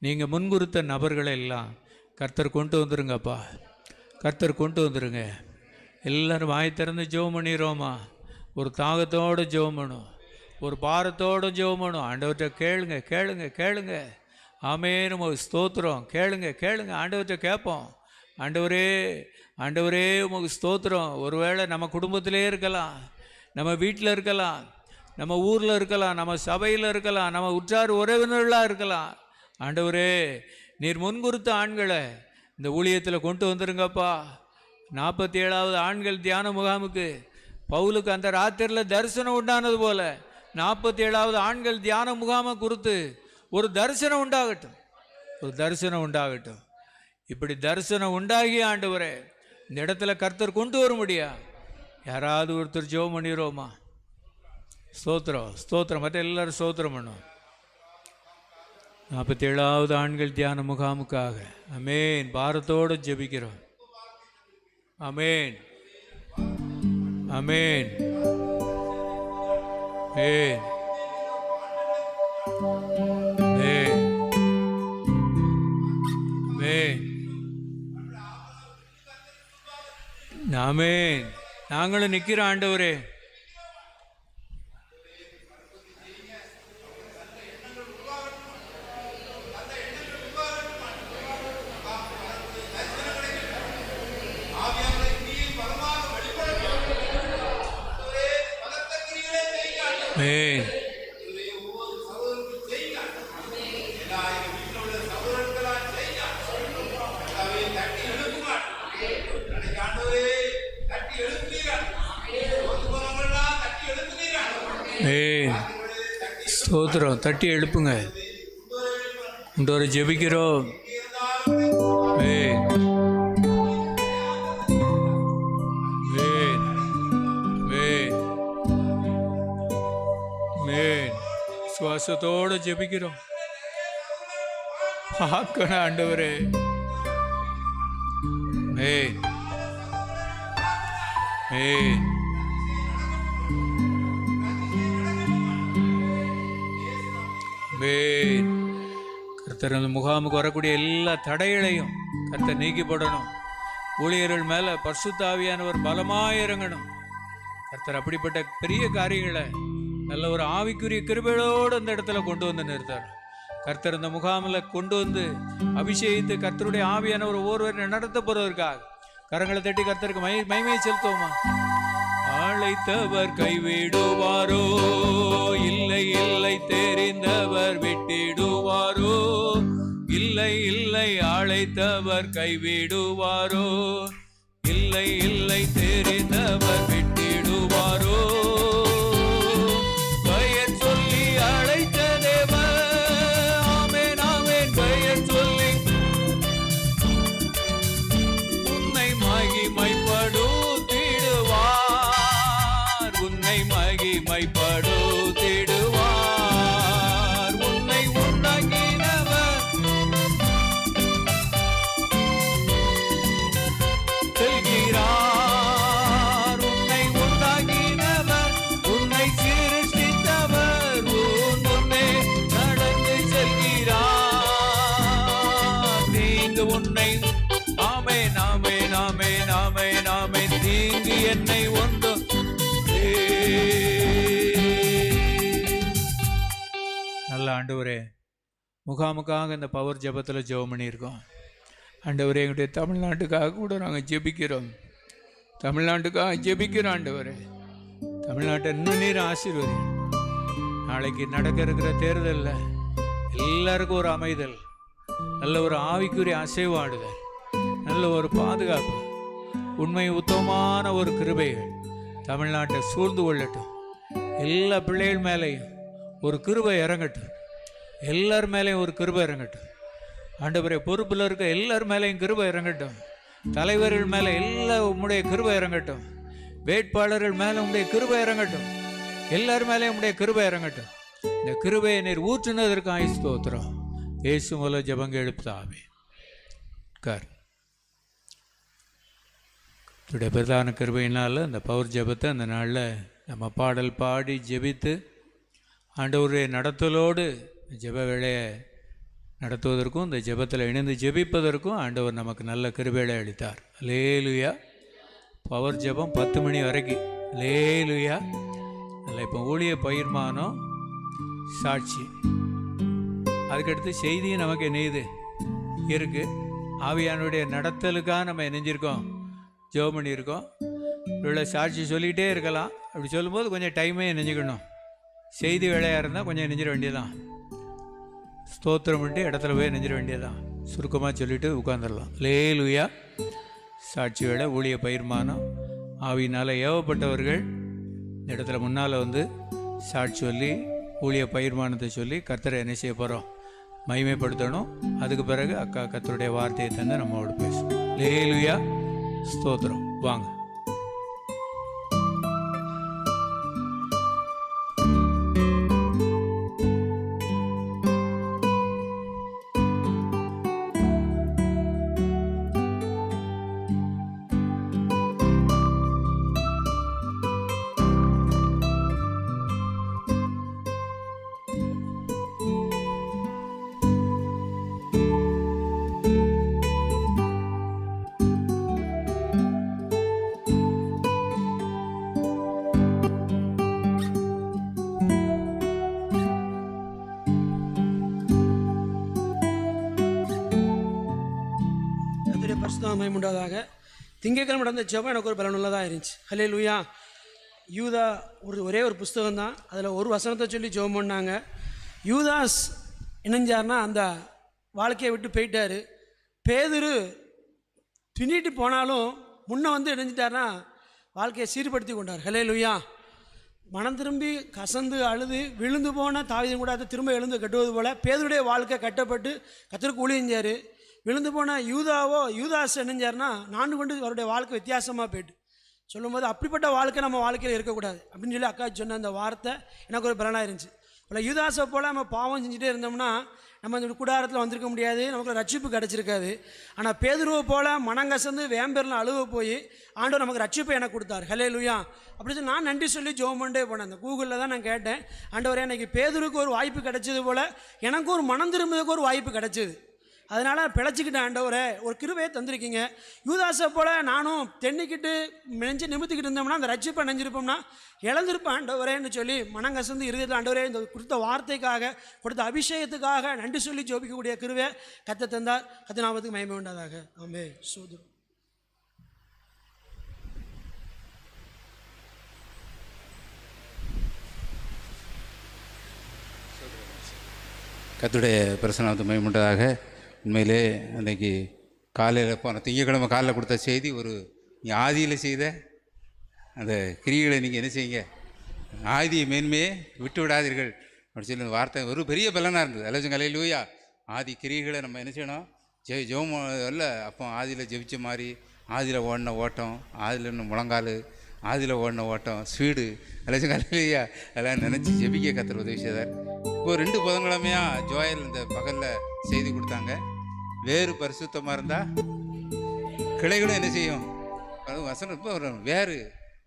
நீங்கள் முன்குறித்த நபர்களை எல்லாம் கர்த்தர் கொண்டு வந்துருங்கப்பா, கர்த்தர் கொண்டு வந்துருங்க. எல்லோரும் வாய் திறந்து ஜெபம் பண்ணிடுவோமா? ஒரு தாகத்தோடு ஜெபம் பண்ணும், ஒரு பாரத்தோடு ஜெபம் பண்ணும். ஆண்டவர்கிட்ட கேளுங்க, கேளுங்க, கேளுங்க. ஆமென், உமக்கு ஸ்தோத்திரம். கேளுங்க, கேளுங்க, ஆண்டவர்கிட்ட கேட்போம். ஆண்டவரே, ஆண்டவரே உமக்கு ஸ்தோத்திரம். ஒருவேளை நம்ம குடும்பத்திலே இருக்கலாம், நம்ம வீட்டில் இருக்கலாம், நம்ம ஊரில் இருக்கலாம், நம்ம சபையில் இருக்கலாம், நம்ம உற்றார் உறவினர்களாக இருக்கலாம். ஆண்டவரே, நீர் முன்குறித்த ஆண்களை இந்த ஊழியத்தில் கொண்டு வந்துருங்கப்பா. 47வது ஆண்கள் தியான முகாமுக்கு பவுலுக்கு அந்த ராத்திரியில் தரிசனம் உண்டானது போல 47வது ஆண்கள் தியான முகாமை குறித்து ஒரு தரிசனம் உண்டாகட்டும், ஒரு தரிசனம் உண்டாகட்டும். இப்படி தரிசனம் உண்டாகி ஆண்டவரே இந்த இடத்துல கர்த்தர் கொண்டு வர முடியா? யாராவது ஒருத்தர் ஜெபம் பண்ணிடுவோமா? ஸ்தோத்திரம், ஸ்தோத்திரம். மற்ற எல்லாரும் ஸ்தோத்திரம் பண்ணும். 47வது ஆண்கள் தியான முகாமுக்காக ஆமென் பாரத்தோடு ஜெபிக்கிறோம். ஆமென், ஆமென், ஆமென், ஆமென், ஆமென், ஆமென். நாங்களும் நிற்கிறோம் ஆண்டவரே. ஆமென். ஸ்தோத்திரம். தட்டி எழுப்புங்க. இன்றொரு ஜெபிக்கிறோம். சுவாசத்தோடு ஜெபிக்கிறோம். பார்க்கணும் ஆண்டவரே. கர்த்தர் அந்த முகாமுக்கு வரக்கூடிய எல்லா தடைகளையும் கர்த்தர் நீக்கி போடணும். ஊழியர்கள் மேலே பரிசுத்த ஆவியானவர் பலமாய் இறங்கணும். கர்த்தர் அப்படிப்பட்ட பெரிய காரியங்களை நல்ல ஒரு ஆவிக்குரிய கிருபையோடு அந்த இடத்துல கொண்டு வந்து நிறுத்தார். கர்த்தர் இந்த முகாமில் கொண்டு வந்து அபிஷேகித்து கர்த்தருடைய ஆவியானவர் ஒவ்வொருவரை நடத்த போறதற்காக கரங்களை தட்டி கர்த்தருக்கு மகிமை செலுத்துவோமா? அழைத்தவர் கைவிடுவாரோ? இல்லை இல்லை, தெரிந்தவர் விட்டிடுவாரோ? இல்லை இல்லை, அழைத்தவர் கைவிடுவாரோ? இல்லை இல்லை, தெரிந்தவர் விட்டிடுவாரோ? பெயர் சொல்லி அழைத்த தேவர், ஆமென் ஆமென், பெயர் சொல்லி உன்னை மகிமைப்படுத்திடுவார், உன்னை மகிமைப்படுத்திடுவார். உன்னை உண்டாக்கினவர் செல்கிறார், உன்னை உண்டாக்கினவர், உன்னை சிருஷ்டித்தவர் உன் முன்னே நடந்து செல்கிறார். தீங்கு உன்னை ஆமென் ஆமென் ஆமென் ஆமென் ஆமென், தீங்கு என்னை ஒன்று நல்ல ஆண்டவரே, முகாமுக்காக இந்த பவர் ஜெபத்தில் ஜெபம் பண்ணியிருக்கோம். ஆண்டவரே, எங்களுடைய தமிழ்நாட்டுக்காக கூட நாங்கள் ஜெபிக்கிறோம். தமிழ்நாட்டுக்காக ஜெபிக்கிறோம். ஆண்டவரே, தமிழ்நாட்டை இன்னும் நீர் ஆசீர்வதி. நாளைக்கு நடக்க இருக்கிற தேர்தலில் எல்லாருக்கும் ஒரு அமைதல், நல்ல ஒரு ஆவிக்குரிய அசைவாடுதல், நல்ல ஒரு பாதுகாப்பு, உண்மை உத்தமமான ஒரு கிருபைகள் தமிழ்நாட்டை சூழ்ந்து கொள்ளட்டும். எல்லா பிள்ளைகள் மேலேயும் ஒரு கிருபை இறங்கட்டும். எல்லார் மேலேயும் ஒரு கிருபை இறங்கட்டும். ஆண்டவரே, பொறுப்பில் இருக்க எல்லார் மேலேயும் கிருபை இறங்கட்டும். தலைவர்கள் மேலே எல்லா உம்முடைய கிருபை இறங்கட்டும். வேட்பாளர்கள் மேலே உம்முடைய கிருபை இறங்கட்டும். எல்லார் மேலேயும் உம்முடைய கிருபை இறங்கட்டும். இந்த கிருபையை நீர் ஊற்றுனதற்காக ஸ்தோத்திரம். இயேசு மூலம் ஜெபங்க எழுப்புதாவே. பிரதான கிருபையினால் அந்த பவர் ஜெபத்தை அந்த நாளில் நம்ம பாடல் பாடி ஜெபித்து ஆண்டவருடைய நடத்தலோடு ஜெப வேளையை நடத்துவதற்கும் இந்த ஜெபத்தில் இணைந்து ஜெபிப்பதற்கும் ஆண்டவர் நமக்கு நல்ல கிருபையை அளித்தார். அல்லேலூயா. பவர் ஜெபம் 10 மணி வரைக்கும். அல்லேலூயா. அதில் இப்போ ஊழிய பகிர்மானம், சாட்சி, அதுக்கடுத்து செய்தியும் நமக்கு இணையுது இருக்குது. ஆவியானுடைய நடத்தலுக்காக நம்ம இணைஞ்சிருக்கோம், ஜெபம் பண்ணியிருக்கோம். இவ்வளோ சாட்சி சொல்லிகிட்டே இருக்கலாம். அப்படி சொல்லும்போது கொஞ்சம் டைமே இணைஞ்சிக்கணும். செய்தி வேலையாக இருந்தால் கொஞ்சம் நெஞ்சிட வேண்டியதான். ஸ்தோத்திரம் பண்ணிட்டு இடத்துல போய் நெஞ்சிட வேண்டியதான். சுருக்கமாக சொல்லிவிட்டு உட்காந்துடலாம். அல்லேலூயா. சாட்சி வேலை, ஊழிய பகிர்மானம், ஆவியினால் ஏவப்பட்டவர்கள் இந்த இடத்துல முன்னால் வந்து சாட்சி சொல்லி ஊழிய பகிர்மானத்தை சொல்லி கர்த்தரை என்ன செய்ய போகிறோம், மகிமைப்படுத்தணும். அதுக்கு பிறகு அக்கா கர்த்தருடைய வார்த்தையை தந்து நம்மளோட பேசணும். அல்லேலூயா. ஸ்தோத்திரம். வாங்க. உண்டாதாக. திங்கட்கிழமை நடந்த ஜெபம் எனக்கு ஒரு பலனுள்ளதாக இருந்துச்சு. அல்லேலூயா. யூதா ஒரே ஒரு புஸ்தகம் தான், அதில் ஒரு வசனத்தை சொல்லி ஜெபம் பண்ணாங்க. யூதாஸ் இணைஞ்சார்னா அந்த வாழ்க்கையை விட்டு போயிட்டார். பேதுரு பின்னிட்டு போனாலும் முன்ன வந்து இணைஞ்சிட்டார்னா வாழ்க்கையை சீர்படுத்தி கொண்டார். அல்லேலூயா. மனம் திரும்பி கசந்து அழுது விழுந்து போன தாவீதின் கூட திரும்ப எழுந்து கட்டுவது போல் பேதுருடைய வாழ்க்கை கட்டப்பட்டு கர்த்தருக்கு ஊழியஞ்சார். விழுந்து போன யூதாஸ் இணைஞ்சார்னா நான் கொண்டு அவருடைய வாழ்க்கை வித்தியாசமாக போயிட்டு சொல்லும்போது அப்படிப்பட்ட வாழ்க்கை நம்ம வாழ்க்கையில் இருக்கக்கூடாது அப்படின்னு சொல்லி அக்கா சொன்ன அந்த வார்த்தை எனக்கு ஒரு பலனாக இருந்துச்சு. இல்லை, யூதாஸை போல் நம்ம பாவம் செஞ்சுட்டே இருந்தோம்னா நம்ம இந்த கூடாரத்தில் வந்திருக்க முடியாது, நமக்கு ரட்சிப்பு கிடச்சிருக்காது. ஆனால் பேதுருவை போல் மனங்கசந்து வேம்பேர்லாம் அழுவ போய் ஆண்டவர் நமக்கு ரட்சிப்பை எனக்கு கொடுத்தார். அல்லேலூயா. அப்படி சொல்லி நான் நன்றி சொல்லி ஜெபம் பண்ணிட்டே போனேன். அந்த கூகுளில் தான் நான் கேட்டேன், ஆண்டவரே எனக்கு பேதுருக்கு ஒரு வாய்ப்பு கிடைச்சது போல் எனக்கும் ஒரு மனம் திரும்புவதுக்கு ஒரு வாய்ப்பு கிடைச்சிது. அதனால் பிழைச்சிக்கிட்ட ஆண்டவரே ஒரு கிருபையை தந்திருக்கீங்க. யூதாஸை போல் நானும் தென்னிக்கிட்டு நெஞ்சு நிமித்திக்கிட்டு இருந்தோம்னா அந்த ரட்சிப்பை நெஞ்சிருப்போம்னா இழந்திருப்பேன் ஆண்டவரேன்னு சொல்லி மனங்கசந்து இருதயத்தில் ஆண்டவரே இந்த கொடுத்த வார்த்தைக்காக கொடுத்த அபிஷேகத்துக்காக நன்றி சொல்லி ஜோபிக்கக்கூடிய கிருபையை கத்த தந்தார். கத்த நாமத்துக்கு மகிமை உண்டாதாக. ஆமென். சோதரம். கர்த்தருடைய பிரசன்னத்துக்கு மகிமை உண்டாதாக. உண்மையிலே அன்றைக்கி காலையில் போன திங்கக்கிழமை காலையில் கொடுத்த செய்தி, ஒரு நீ ஆதியில் செய்த அந்த கிரிகளை நீங்கள் என்ன செய்யுங்க, ஆதியை மேன்மையே விட்டு விடாதீர்கள் அப்படி சொல்லி அந்த வார்த்தை ஒரு பெரிய பலனாக இருந்தது. அல்லது அல்லேலூயா. ஆதி கிரிகளை நம்ம என்ன செய்யணும், ஜெபம் இல்லை. அப்போ ஆதியில் ஜெபிச்ச மாதிரி ஆதியில் ஓடின ஓட்டம், ஆதியில் இன்னும் முழங்கால், ஆதியில் ஓடின ஓட்டம், ஸ்பீடு, அல்லது அல்லேலூயா எல்லாம் நினச்சி ஜெபிக்க கர்த்தர் உதவி செய்தார். இப்போ 2 புதன்கிழமையாக ஜோயல் இந்த பகலில் செய்தி கொடுத்தாங்க. வேறு பரிசுத்தமாக இருந்தால் கிளைகளும் என்ன செய்யும், அது வசனம் இப்போ வேறு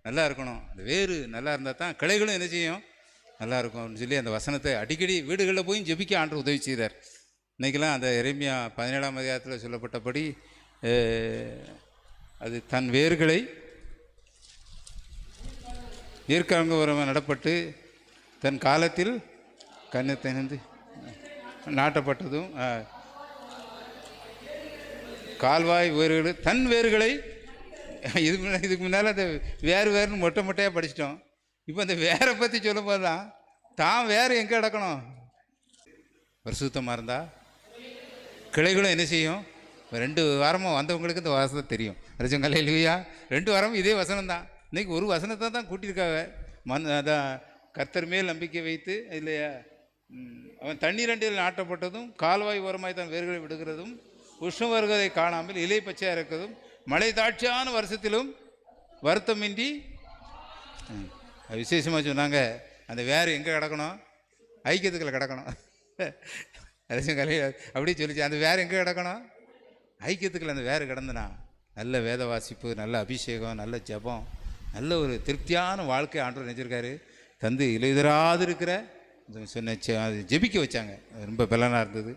நல்லா இருக்கணும். அந்த வேறு நல்லா இருந்தால் தான் கிளைகளும் என்ன செய்யும், நல்லா இருக்கும் அப்படின்னு சொல்லி அந்த வசனத்தை அடிக்கடி வீடுகளில் போய் ஜெபிக்க ஆண்டவர் உதவி செய்தார். இன்றைக்கெல்லாம் அந்த எரேமியா 17ஆம் அதிகாரத்தில் சொல்லப்பட்டபடி அது தன் வேர்களை நீர்க்காங்க நடப்பட்டு தன் காலத்தில் கண்ணத்தினந்து நாட்டப்பட்டதும் கால்வாய் வேர்கள் தன் வேர்களை இதுக்கு முன்னால் அந்த வேறுன்னு மொட்டையாக படிச்சிட்டோம். இப்போ அந்த வேரை பற்றி சொல்லும் போது தான் வேறு எங்கே கிடக்கணும், பரிசுத்தமாக இருந்தால் கிளைகளும் என்ன செய்யும்? 2 வாரமாக வந்தவங்களுக்கு இந்த வசனம் தெரியும். ரஜங்கல்ல இல்லையா? 2 வாரமும் இதே வசனம் தான். இன்றைக்கி ஒரு வசனத்தை தான் கூட்டியிருக்காங்க. அதான் கர்த்தர் மேல் நம்பிக்கை வைத்து இல்லையா, அவன் தண்ணீர் அண்டியில் நாட்டப்பட்டதும் கால்வாய் ஓரமாய் தான் வேர்களை விடுகிறதும் உஷ்ணம் வருவதை காணாமல் இலை பச்சையாக இருக்கிறதும் மழை தாட்சியான வருஷத்திலும் வருத்தமின்றி. விசேஷமாக சொன்னாங்க, அந்த வேறு எங்கே கிடக்கணும்? ஐக்கியத்துக்குள்ள கிடக்கணும். அரசங்கலை அப்படியே சொல்லிச்சு, அந்த வேறு எங்கே கிடக்கணும்? ஐக்கியத்துக்குள்ள அந்த வேறு கிடந்தனா நல்ல வேத வாசிப்பு, நல்ல அபிஷேகம், நல்ல ஜபம், நல்ல ஒரு திருப்தியான வாழ்க்கை ஆண்டவர் நினைச்சிருக்காரு. தந்து இலையுதராது இருக்கிற சொன்ன அது ஜெபிக்க வச்சாங்க. ரொம்ப பலனாக இருந்தது.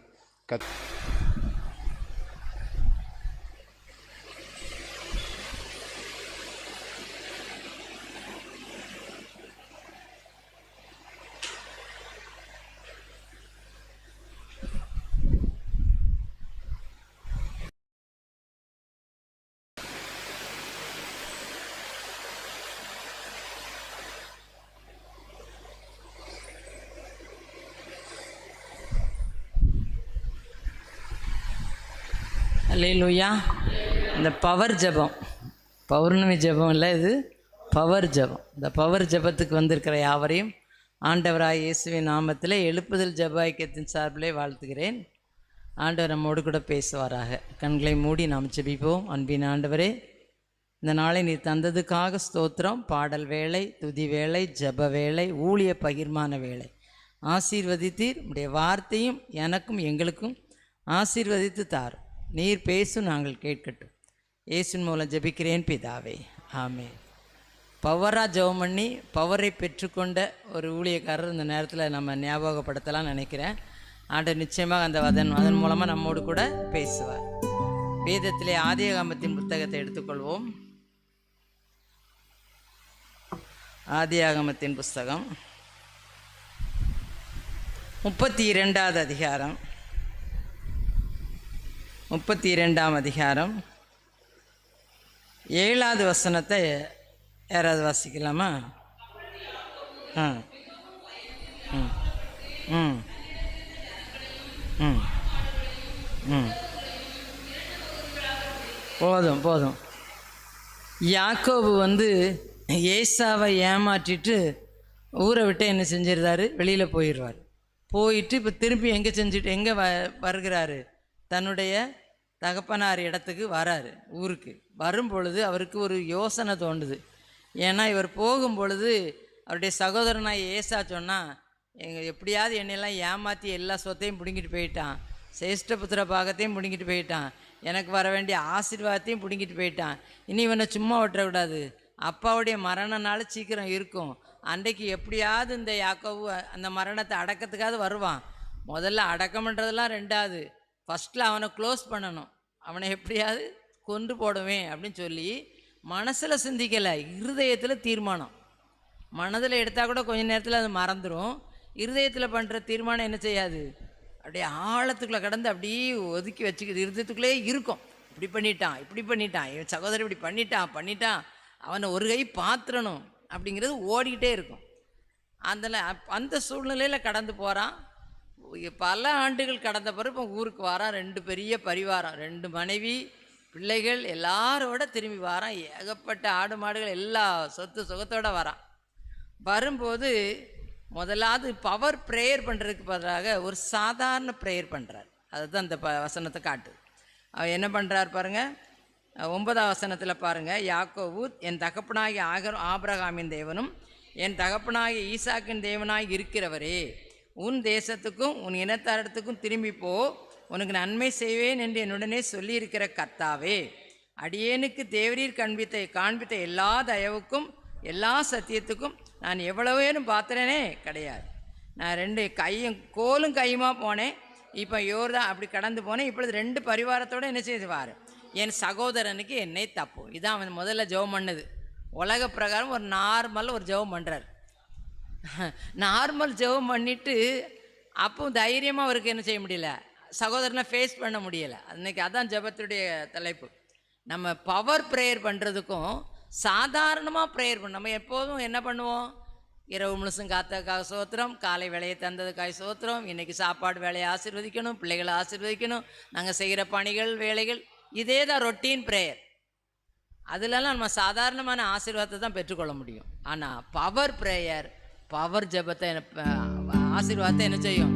அல்லேலூயா. இந்த பவர் ஜெபம், பௌர்ணமி ஜெபம் இல்லை, இது பவர் ஜெபம். இந்த பவர் ஜெபத்துக்கு வந்திருக்கிற யாவரையும் ஆண்டவராய் இயேசுவின் நாமத்தில் எழுப்புதல் ஜெப ஐக்கியத்தின் சார்பிலே வாழ்த்துகிறேன். ஆண்டவர் நம்மோடு கூட பேசுவாராக. கண்களை மூடி நாம் ஜெபிப்போம். அன்பின் ஆண்டவரே, இந்த நாளை நீ தந்ததுக்காக ஸ்தோத்திரம். பாடல் வேளை, துதி வேளை, ஜெப வேளை, ஊழிய பகிர்மான வேளை ஆசீர்வதித்தீர். உடைய வார்த்தையும் எனக்கும் எங்களுக்கும் ஆசீர்வதித்து தார். நீர் பேசும், நாங்கள் கேட்கட்டும். இயேசுவின் மூலம் ஜெபிக்கிறேன் பிதாவே, ஆமென். பவராக ஜெபம் பண்ணி பவரை பெற்றுக்கொண்ட ஒரு ஊழியக்காரர் இந்த நேரத்தில் நம்ம ஞாபகப்படுத்தலாம்னு நினைக்கிறேன். ஆண்டவர் நிச்சயமாக அதன் மூலமாக நம்மோடு கூட பேசுவார். வேதத்திலே ஆதியாகமத்தின் புத்தகத்தை எடுத்துக்கொள்வோம். ஆதியாகமத்தின் புஸ்தகம் 32வது அதிகாரம், 32ஆம் அதிகாரம் 7வது வசனத்தை யாராவது வாசிக்கலாமா? ம் ம் ம் ம் ம் போதும் போதும். யாக்கோபு ஏசாவை ஏமாற்றிட்டு ஊரை விட்டு என்ன செஞ்சிருந்தாரு? வெளியில் போயிடுவார். போயிட்டு இப்போ திருப்பி எங்கே வருகிறாரு? தன்னுடைய தகப்பனார் இடத்துக்கு வராரு. ஊருக்கு வரும் பொழுது அவருக்கு ஒரு யோசனை தோண்டுது. ஏன்னா இவர் போகும் பொழுது அவருடைய சகோதரனாக ஏசா சொன்னால், எப்படியாவது என்னையெல்லாம் ஏமாற்றி எல்லா சொத்தையும் பிடுங்கிட்டு போயிட்டான், சேஷ்டபுத்திர பாகத்தையும் பிடுங்கிட்டு போயிட்டான், எனக்கு வர வேண்டிய ஆசீர்வாதத்தையும் பிடுங்கிட்டு போயிட்டான், இனி இவனை சும்மா விட்டுறக்கூடாது, அப்பாவுடைய மரண நாள் சீக்கிரம் இருக்கும், அன்றைக்கு எப்படியாவது இந்த யாக்கோபு அந்த மரணத்தை அடக்கத்துக்காவது வருவான். முதல்ல அடக்கம்ன்றதெல்லாம் ரெண்டாவது, ஃபஸ்ட்டில் அவனை க்ளோஸ் பண்ணணும், அவனை எப்படியாவது கொன்று போடுவேன் அப்படின்னு சொல்லி மனசில் சிந்திக்கலை, இருதயத்தில் தீர்மானம். மனதில் எடுத்தால் கூட கொஞ்ச நேரத்தில் அது மறந்துடும். இருதயத்தில் பண்ணுற தீர்மானம் என்ன செய்யாது? அப்படியே ஆழத்துக்குள்ளே கடந்து அப்படியே ஒதுக்கி வச்சுக்கிது, இருதயத்துக்குள்ளே இருக்கும். இப்படி பண்ணிட்டான், என் சகோதரர் இப்படி பண்ணிட்டான், அவனை ஒரு கை பாத்திரணும் அப்படிங்கிறது ஓடிக்கிட்டே இருக்கும். அந்த சூழ்நிலையில் கடந்து போகிறான். பல ஆண்டுகள் கடந்த பிறகு இப்போ ஊருக்கு வாரான். 2 பெரிய பரிவாரம், 2 மனைவி, பிள்ளைகள் எல்லாரோட திரும்பி வாரான். ஏகப்பட்ட ஆடு மாடுகள் எல்லா சொத்து சுகத்தோடு வரான். வரும்போது முதலாவது பவர் ப்ரேயர் பண்ணுறதுக்கு பதிலாக ஒரு சாதாரண ப்ரேயர் பண்ணுறார். அதுதான் இந்த வசனத்தை காட்டுது. அவர் என்ன பண்ணுறார் பாருங்கள், 9ஆம் வசனத்தில் பாருங்கள். யாக்கோபு என் தகப்பனாகிய ஆபிரகாமின் தேவனும் என் தகப்பனாகிய ஈசாக்கின் தேவனாய் இருக்கிறவரே, உன் தேசத்துக்கும் உன் இனத்தாரிடத்துக்கும் திரும்பி போ, உனக்கு நன்மை செய்வேன் என்று என்னுடனே சொல்லியிருக்கிற கர்த்தாவே, அடியேனுக்கு தேவரீர் காண்பித்த எல்லா தயவுக்கும் எல்லா சத்தியத்துக்கும் நான் எவ்வளவேனும் பாத்திரனே கிடையாது. நான் 2 கோலும் கையுமா போனேன், இப்போ யோர்தான் அப்படி கடந்து போனேன். இப்பொழுது 2 பரிவாரத்தோடு என்ன செய்வார்? என் சகோதரனுக்கு என்னை தப்பு. இதான் அவன் முதல்ல ஜெபம் பண்ணது. உலக பிரகாரம் ஒரு நார்மல் ஒரு ஜெபம் பண்ணுறார். நார்மல் ஜெபம் பண்ணிவிட்டு அப்போ தைரியமாக அவருக்கு என்ன செய்ய முடியல, சகோதரனை ஃபேஸ் பண்ண முடியலை. அன்றைக்கி அதான் ஜெபத்துடைய தலைப்பு. நம்ம பவர் ப்ரேயர் பண்ணுறதுக்கும் சாதாரணமாக ப்ரேயர் பண்ண, நம்ம எப்போதும் என்ன பண்ணுவோம்? இரவு முழுசும் காத்ததுக்காக சோத்திரம், காலை வேலையை தந்ததுக்காக சோத்திரம், இன்றைக்கி சாப்பாடு வேலையை ஆசீர்வதிக்கணும், பிள்ளைகளை ஆசீர்வதிக்கணும், நாங்கள் செய்கிற பணிகள் வேலைகள், இதே தான் ரொட்டீன் ப்ரேயர். அதிலெல்லாம் நம்ம சாதாரணமான ஆசீர்வாதத்தை தான் பெற்றுக்கொள்ள முடியும். ஆனால் பவர் ப்ரேயர், பவர் ஜெபத்தை ஆசீர்வாதத்தை என்ன செய்யும்?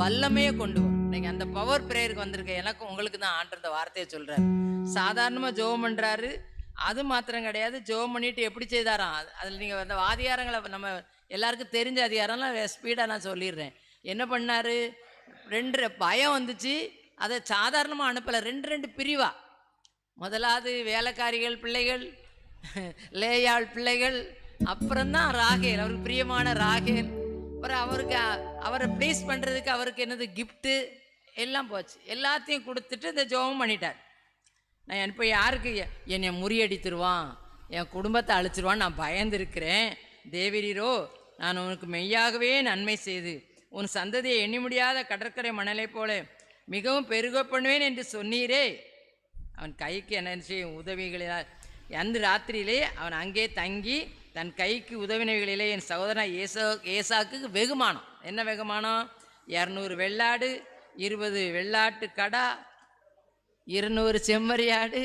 வல்லமையே கொண்டு வரும். நீங்கள் அந்த பவர் ப்ரேயருக்கு வந்திருக்க எனக்கும் உங்களுக்கு தான் ஆண்டர் இந்த வார்த்தையை சொல்கிறார். சாதாரணமாக ஜெபம் பண்ணுறாரு, அது மாத்திரம் கிடையாது, ஜெபம் பண்ணிட்டு எப்படி செய்தாராம். அதில் நீங்கள் அந்த அதிகாரங்களை நம்ம எல்லாருக்கும் தெரிஞ்ச அதிகாரம்லாம் ஸ்பீடாக நான் சொல்லிடுறேன். என்ன பண்ணார்? 2 பயம் வந்துச்சு, அதை சாதாரணமாக அனுப்பலை, 2 பிரிவாக. முதலாவது வேலைக்காரிகள் பிள்ளைகள், லேயாள் பிள்ளைகள், அப்புறம்தான் ராகேல், அவருக்கு பிரியமான ராகேல். அப்புறம் அவரை ப்ளீஸ் பண்ணுறதுக்கு அவருக்கு என்னது கிஃப்ட்டு எல்லாம் போச்சு. எல்லாத்தையும் கொடுத்துட்டு இந்த ஜெபம் பண்ணிட்டார். நான் இப்போ யாருக்கு என்னை முறியடித்துருவான், என் குடும்பத்தை அழிச்சிருவான்னு நான் பயந்துருக்கிறேன். தேவரீரோ, நான் உனக்கு மெய்யாகவே நன்மை செய்து உன் சந்ததியை எண்ணி முடியாத கடற்கரை மணலை போல மிகவும் பெருக பண்ணுவேன் என்று சொன்னீரே. அவன் கைக்கு என்ன செய்யும் உதவிகளினால் அந்த ராத்திரியிலே அவன் அங்கே தங்கி தன் கைக்கு உதவினவைகளிலே என் சகோதரன் ஏசாக்கு வெகுமானம். என்ன வெகுமானம்? 200 வெள்ளாடு, 20 வெள்ளாட்டு கடா, 200 செம்மறியாடு,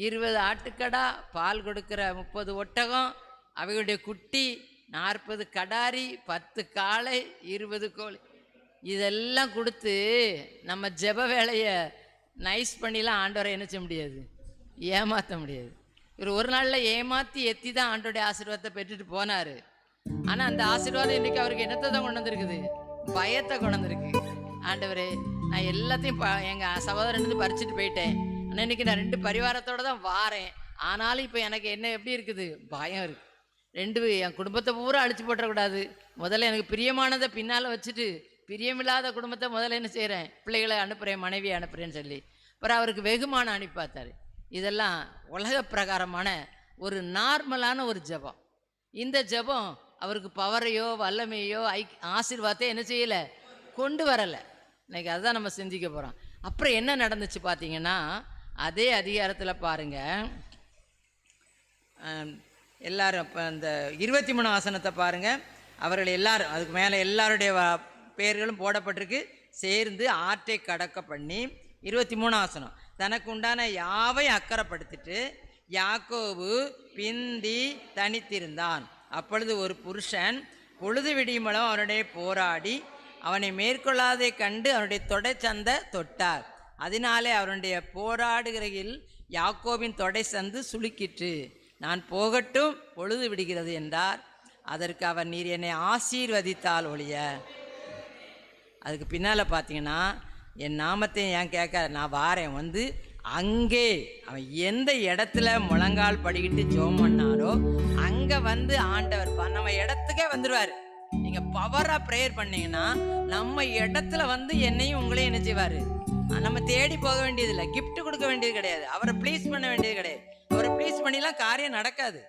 20 ஆட்டுக்கடா, பால் கொடுக்குற 30 ஒட்டகம், அவைகளுடைய குட்டி, 40 கடாரி, 10 காளை, 20 கோழி, இதெல்லாம் கொடுத்து நம்ம ஜெப வேலையை நைஸ் பண்ணிலாம் ஆண்டவரை என்ன செய்ய முடியாது? ஏமாற்ற முடியாது. இவர் ஒரு நாளில் ஏமாற்றி எத்தி தான் ஆண்டோடைய ஆசீர்வாதத்தை பெற்றுட்டு போனார். ஆனால் அந்த ஆசீர்வாதம் இன்றைக்கி அவருக்கு என்னத்தை தான் கொண்டு வந்திருக்குது? பயத்தை கொண்டு வந்திருக்கு. ஆண்டவரே, நான் எல்லாத்தையும் எங்கள் சகோதரன் பறிச்சுட்டு போயிட்டேன், ஆனால் இன்றைக்கி நான் 2 பரிவாரத்தோடு தான் வாரேன். ஆனாலும் இப்போ எனக்கு என்ன எப்படி இருக்குது? பயம் இருக்குது. 2 என் குடும்பத்தை பூரா அழிச்சு போட்டுறக்கூடாது. முதல்ல எனக்கு பிரியமானதை பின்னால் வச்சுட்டு பிரியமில்லாத குடும்பத்தை முதல்ல என்ன செய்கிறேன்? பிள்ளைகளை அனுப்புகிறேன், மனைவியை அனுப்புகிறேன்னு சொல்லி அப்புறம் அவருக்கு வெகுமானம் அனுப்பி பார்த்தாரு. இதெல்லாம் உலக பிரகாரமான ஒரு நார்மலான ஒரு ஜெபம். இந்த ஜெபம் அவருக்கு பவரையோ வல்லமையோ ஆசீர்வாதத்தை என்ன செய்யலை? கொண்டு வரலை. இன்றைக்கி அதுதான் நம்ம சிந்திக்க போகிறோம். அப்புறம் என்ன நடந்துச்சு பார்த்தீங்கன்னா, அதே அதிகாரத்தில் பாருங்கள், எல்லாரும் இப்போ இந்த 23 வசனத்தை பாருங்கள். அவர்கள் எல்லாரும், அதுக்கு மேலே எல்லாருடைய பெயர்களும் போடப்பட்டிருக்கு, சேர்ந்து ஆற்றை கடக்க பண்ணி 23 வசனம், தனக்கு உண்டான யாவை அக்கறைப்படுத்திட்டு யாக்கோபு பிந்தி தனித்திருந்தான். அப்பொழுது ஒரு புருஷன் பொழுது விடியுமளவும் அவனுடைய போராடி அவனை மேற்கொள்ளாதை கண்டு அவனுடைய தொடை சந்தை தொட்டார். அதனாலே அவனுடைய போராடுகையில் யாக்கோபின் தொடை சந்து சுளுக்கிற்று. நான் போகட்டும், பொழுது விடுகிறது என்றார். அதற்கு அவர், நீர் என்னை ஆசீர்வதித்தால் ஒழிய. அதுக்கு பின்னால் பார்த்தீங்கன்னா, என் நாமத்தை ஏன் கேட்க, நான் வாரேன், வந்து அங்கே அவன் எந்த இடத்துல முழங்கால் படிக்கிட்டு ஜெபம் பண்ணாரோ அங்கே வந்து ஆண்டவர் நம்ம இடத்துக்கே வந்துடுவார். நீங்கள் பவராக ப்ரேயர் பண்ணிங்கன்னா நம்ம இடத்துல வந்து என்னையும் உங்களையும் என்ன செய்வார்? நம்ம தேடி போக வேண்டியதில்லை, கிஃப்ட் கொடுக்க வேண்டியது கிடையாது, அவரை ப்ளீஸ் பண்ண வேண்டியது கிடையாது. அவரை ப்ளீஸ் பண்ணிலாம் காரியம் நடக்காது.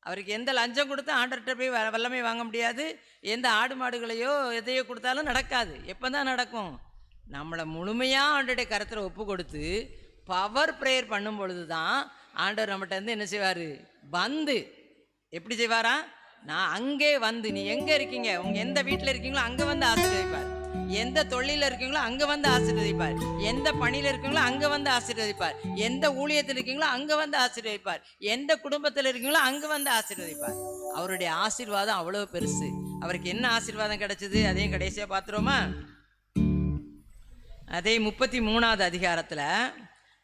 அவருக்கு எந்த லஞ்சம் கொடுத்தா ஆண்டர்கிட்ட போய் வல்லமை வாங்க முடியாது. எந்த ஆடு மாடுகளையோ எதையோ கொடுத்தாலும் நடக்காது. எப்போ தான் நடக்கும்? நம்மளை முழுமையாக ஆண்டோடைய கருத்தில் ஒப்பு கொடுத்து பவர் ப்ரேயர் பண்ணும் பொழுது தான் ஆண்டவர் நம்மகிட்ட வந்து என்ன செய்வார்? வந்து எப்படி செய்வாரா? நான் அங்கே வந்து, நீ எங்கே இருக்கீங்க, உங்கள் எந்த வீட்டில் இருக்கீங்களோ அங்கே வந்து ஆசீர்வதிப்பார். எந்த தொழிலில் இருக்கீங்களோ அங்கே வந்து ஆசீர்வதிப்பார். எந்த பணியில் இருக்கீங்களோ அங்கே வந்து ஆசீர்வதிப்பார். எந்த ஊழியத்தில் இருக்கீங்களோ அங்கே வந்து ஆசீர்வதிப்பார். எந்த குடும்பத்தில் இருக்கீங்களோ அங்கே வந்து ஆசீர்வதிப்பார். அவருடைய ஆசீர்வாதம் அவ்வளோ பெருசு. அவருக்கு என்ன ஆசீர்வாதம் கிடைச்சது அதையும் கடைசியாக பார்த்துருவோமா? அதே 33வது அதிகாரத்தில்